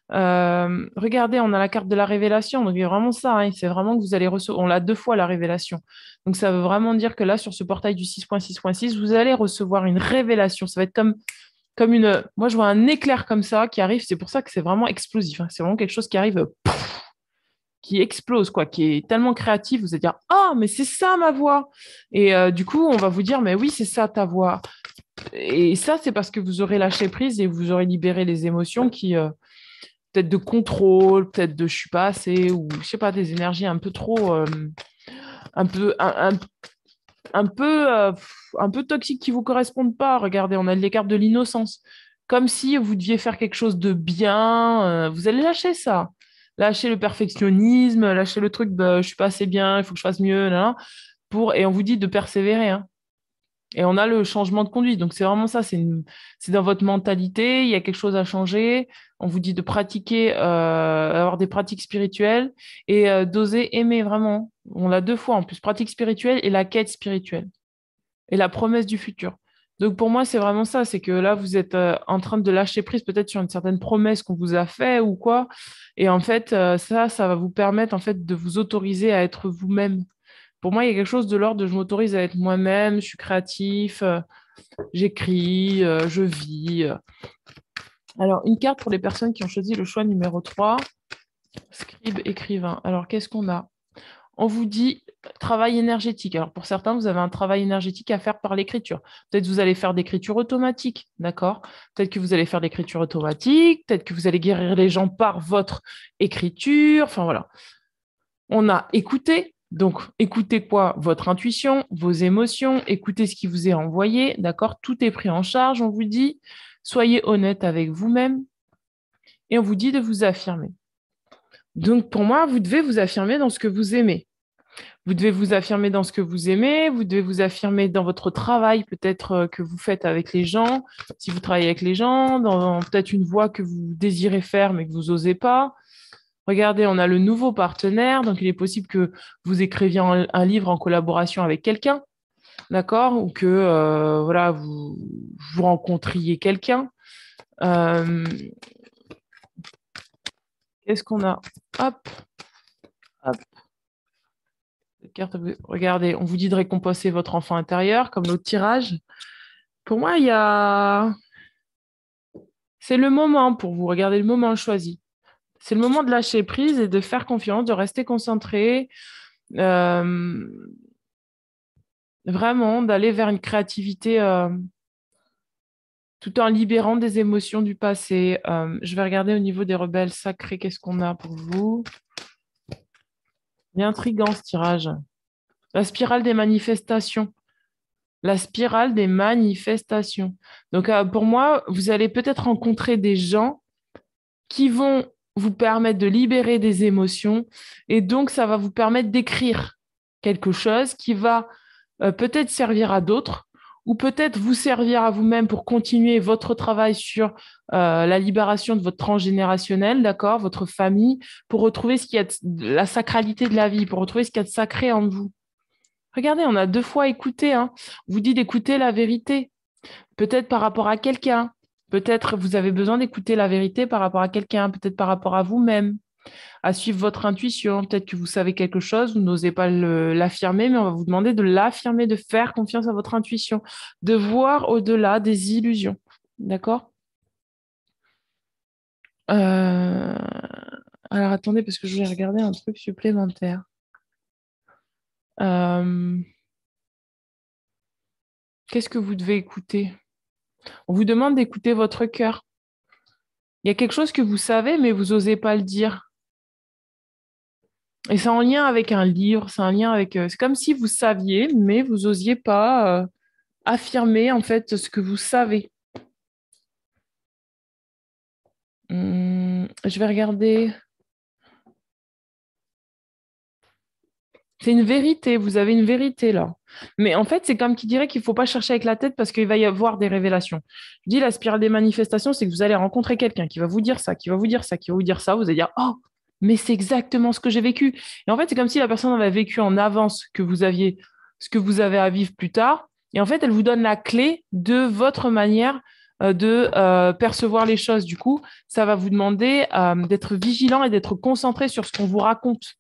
Regardez, on a la carte de la révélation, donc il y a vraiment ça, hein, c'est vraiment que vous allez recevoir, on l'a deux fois la révélation. Donc ça veut vraiment dire que là, sur ce portail du 6.6.6, vous allez recevoir une révélation. Ça va être comme une... Moi, je vois un éclair comme ça qui arrive, c'est pour ça que c'est vraiment explosif, hein. C'est vraiment quelque chose qui arrive, qui explose, quoi, qui est tellement créatif, vous allez dire, ah, mais c'est ça ma voix. Et du coup, on va vous dire, mais oui, c'est ça ta voix. Et ça, c'est parce que vous aurez lâché prise et vous aurez libéré les émotions qui, peut-être de contrôle, peut-être de je suis pas assez, ou je sais pas, des énergies un peu trop, un peu, un peu, un peu toxiques qui vous correspondent pas. Regardez, on a les cartes de l'innocence. Comme si vous deviez faire quelque chose de bien, vous allez lâcher ça. Lâcher le perfectionnisme, lâcher le truc de je suis pas assez bien, il faut que je fasse mieux, là, et on vous dit de persévérer, hein. Et on a le changement de conduite. Donc, c'est vraiment ça. C'est dans votre mentalité. Il y a quelque chose à changer. On vous dit de pratiquer, avoir des pratiques spirituelles et d'oser aimer vraiment. On l'a deux fois en plus. Pratique spirituelle et la quête spirituelle et la promesse du futur. Donc, pour moi, c'est vraiment ça. C'est que là, vous êtes en train de lâcher prise peut-être sur une certaine promesse qu'on vous a fait ou quoi. Et en fait, ça va vous permettre en fait de vous autoriser à être vous-même. Pour moi, il y a quelque chose de l'ordre de je m'autorise à être moi-même, je suis créatif, j'écris, je vis. Alors, une carte pour les personnes qui ont choisi le choix numéro 3, scribe, écrivain. Alors, qu'est-ce qu'on a? On vous dit travail énergétique. Alors, pour certains, vous avez un travail énergétique à faire par l'écriture. Peut-être que vous allez faire d'écriture automatique, d'accord? Peut-être que vous allez faire d'écriture automatique, peut-être que vous allez guérir les gens par votre écriture. Enfin, voilà. On a écouté. Donc, écoutez quoi? Votre intuition, vos émotions, écoutez ce qui vous est envoyé, d'accord? Tout est pris en charge, on vous dit. Soyez honnête avec vous-même et on vous dit de vous affirmer. Donc, pour moi, vous devez vous affirmer dans ce que vous aimez. Vous devez vous affirmer dans ce que vous aimez, vous devez vous affirmer dans votre travail, peut-être que vous faites avec les gens, si vous travaillez avec les gens, dans peut-être une voie que vous désirez faire mais que vous n'osez pas. Regardez, on a le nouveau partenaire, donc il est possible que vous écriviez un livre en collaboration avec quelqu'un, d'accord? Ou que voilà, vous rencontriez quelqu'un. Euh, Qu'est-ce qu'on a? Hop, hop. Cette carte, regardez, on vous dit de récompenser votre enfant intérieur, comme l'autre tirage. Pour moi, c'est le moment pour vous. Regardez le moment choisi. C'est le moment de lâcher prise et de faire confiance, de rester concentré. Euh, Vraiment d'aller vers une créativité tout en libérant des émotions du passé. Je vais regarder au niveau des rebelles sacrés, qu'est-ce qu'on a pour vous? Il est intriguant ce tirage. La spirale des manifestations. La spirale des manifestations. Donc pour moi, vous allez peut-être rencontrer des gens qui vont vous permettre de libérer des émotions et donc ça va vous permettre d'écrire quelque chose qui va peut-être servir à d'autres ou peut-être vous servir à vous-même pour continuer votre travail sur la libération de votre transgénérationnel, d'accord, votre famille, pour retrouver ce qu'il y a de la sacralité de la vie, pour retrouver ce qu'il y a de sacré en vous. Regardez, on a deux fois écouté, hein. On vous dit d'écouter la vérité, peut-être par rapport à quelqu'un, peut-être vous avez besoin d'écouter la vérité par rapport à quelqu'un, peut-être par rapport à vous-même à suivre votre intuition. Peut-être que vous savez quelque chose, vous n'osez pas l'affirmer, mais on va vous demander de l'affirmer, de faire confiance à votre intuition, de voir au-delà des illusions. D'accord? Euh, Alors attendez, parce que je vais regarder un truc supplémentaire. Euh, Qu'est-ce que vous devez écouter? On vous demande d'écouter votre cœur. Il y a quelque chose que vous savez, mais vous n'osez pas le dire. Et c'est en lien avec un livre, c'est un lien avec... c'est comme si vous saviez, mais vous n'osiez pas affirmer en fait ce que vous savez. Je vais regarder. C'est une vérité, vous avez une vérité là. Mais en fait, c'est comme qui dirait qu'il ne faut pas chercher avec la tête parce qu'il va y avoir des révélations. Je dis la spirale des manifestations, c'est que vous allez rencontrer quelqu'un qui va vous dire ça, qui va vous dire ça, qui va vous dire ça. Vous allez dire, oh, mais c'est exactement ce que j'ai vécu. Et en fait, c'est comme si la personne avait vécu en avance que vous aviez, ce que vous avez à vivre plus tard. Et en fait, elle vous donne la clé de votre manière de percevoir les choses. Du coup, ça va vous demander d'être vigilant et d'être concentré sur ce qu'on vous raconte.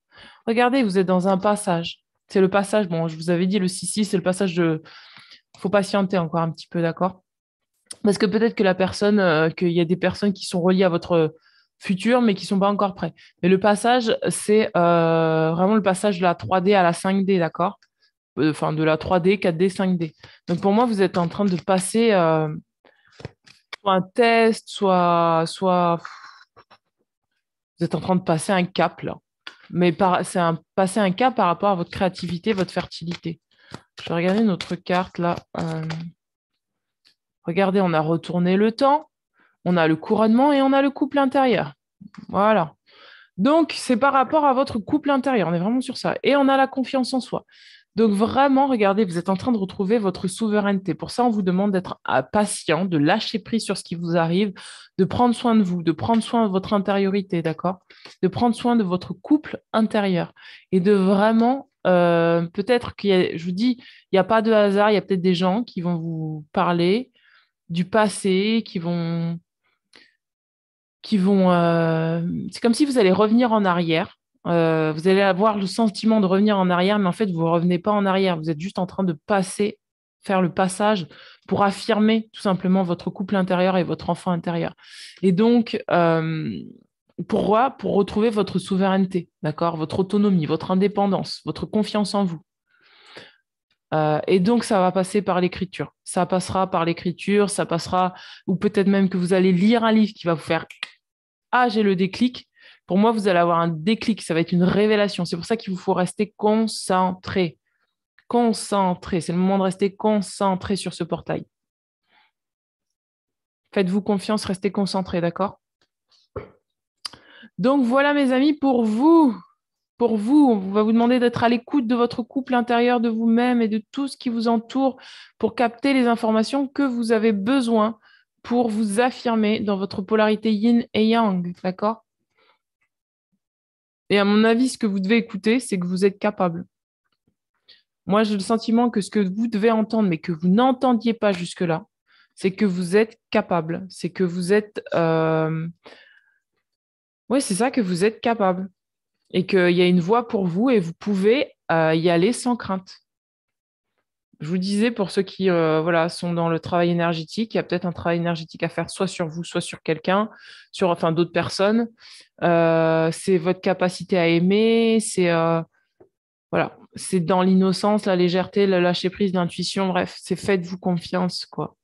Regardez, vous êtes dans un passage. C'est le passage, bon, je vous avais dit, le 6-6, c'est le passage de... Il faut patienter encore un petit peu, d'accord? Parce que peut-être que la personne, qu'il y a des personnes qui sont reliées à votre futur, mais qui ne sont pas encore prêtes. Mais le passage, c'est vraiment le passage de la 3D à la 5D, d'accord? Enfin, de la 3D, 4D, 5D. Donc pour moi, vous êtes en train de passer soit un test, soit vous êtes en train de passer un cap, là. Mais passer un cap par rapport à votre créativité, votre fertilité. Je vais regarder notre carte là. Regardez, on a retourné le temps, on a le couronnement et on a le couple intérieur. Voilà. Donc, c'est par rapport à votre couple intérieur. On est vraiment sur ça. Et on a la confiance en soi. Donc, vraiment, regardez, vous êtes en train de retrouver votre souveraineté. Pour ça, on vous demande d'être patient, de lâcher prise sur ce qui vous arrive, de prendre soin de vous, de prendre soin de votre intériorité, d'accord? De prendre soin de votre couple intérieur et de vraiment, peut-être qu'il y a, je vous dis, il n'y a pas de hasard, il y a peut-être des gens qui vont vous parler du passé, c'est comme si vous allez revenir en arrière. Vous allez avoir le sentiment de revenir en arrière, mais en fait, vous ne revenez pas en arrière. Vous êtes juste en train de passer, faire le passage pour affirmer tout simplement votre couple intérieur et votre enfant intérieur. Et donc, pourquoi? Pour retrouver votre souveraineté, d'accord? Votre autonomie, votre indépendance, votre confiance en vous. Et donc, ça va passer par l'écriture. Ça passera par l'écriture, ça passera, ou peut-être même que vous allez lire un livre qui va vous faire ah, j'ai le déclic. Pour moi, vous allez avoir un déclic, ça va être une révélation. C'est pour ça qu'il vous faut rester concentré. Concentré. C'est le moment de rester concentré sur ce portail. Faites-vous confiance, restez concentré, d'accord? Donc voilà, mes amis, pour vous. Pour vous, on va vous demander d'être à l'écoute de votre couple intérieur, de vous-même et de tout ce qui vous entoure pour capter les informations que vous avez besoin pour vous affirmer dans votre polarité yin et yang, d'accord? Et à mon avis, ce que vous devez écouter, c'est que vous êtes capable. Moi, j'ai le sentiment que ce que vous devez entendre, mais que vous n'entendiez pas jusque-là, c'est que vous êtes capable. C'est que vous êtes... Oui, c'est ça, que vous êtes capable. Et qu'il y a une voie pour vous et vous pouvez y aller sans crainte. Je vous disais, pour ceux qui voilà, sont dans le travail énergétique, il y a peut-être un travail énergétique à faire soit sur vous, soit sur quelqu'un, sur enfin, d'autres personnes. C'est votre capacité à aimer, voilà, c'est dans l'innocence, la légèreté, le lâcher prise, l'intuition, bref, c'est faites-vous confiance, quoi.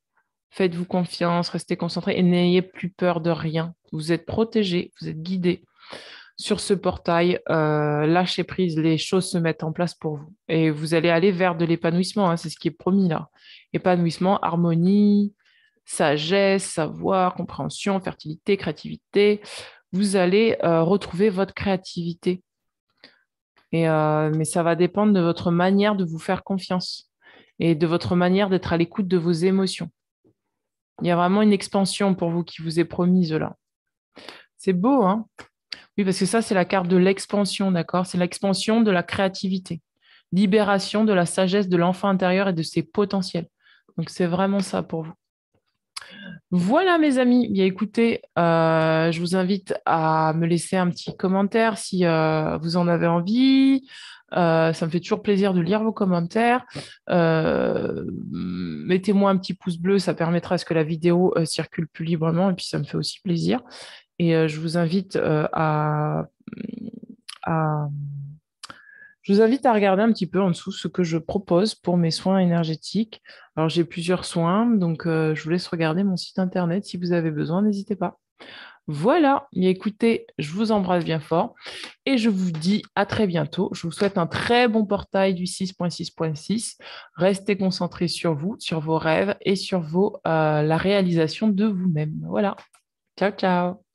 Faites-vous confiance, restez concentrés et n'ayez plus peur de rien. Vous êtes protégés, vous êtes guidés sur ce portail. Lâchez prise, les choses se mettent en place pour vous. Et vous allez aller vers de l'épanouissement, hein, c'est ce qui est promis là. Épanouissement, harmonie, sagesse, savoir, compréhension, fertilité, créativité. Vous allez retrouver votre créativité. Mais ça va dépendre de votre manière de vous faire confiance et de votre manière d'être à l'écoute de vos émotions. Il y a vraiment une expansion pour vous qui vous est promise là. C'est beau, hein? Oui, parce que ça, c'est la carte de l'expansion, d'accord? C'est l'expansion de la créativité, libération de la sagesse de l'enfant intérieur et de ses potentiels. Donc, c'est vraiment ça pour vous. Voilà, mes amis. Bien, écoutez, je vous invite à me laisser un petit commentaire si vous en avez envie. Ça me fait toujours plaisir de lire vos commentaires. Mettez-moi un petit pouce bleu, ça permettra à ce que la vidéo circule plus librement et puis ça me fait aussi plaisir. Et je vous invite à je vous invite à regarder un petit peu en dessous ce que je propose pour mes soins énergétiques. Alors, j'ai plusieurs soins, donc je vous laisse regarder mon site internet. Si vous avez besoin, n'hésitez pas. Voilà, mais écoutez, je vous embrasse bien fort et je vous dis à très bientôt. Je vous souhaite un très bon portail du 6.6.6. Restez concentrés sur vous, sur vos rêves et sur la réalisation de vous-même. Voilà. Ciao, ciao.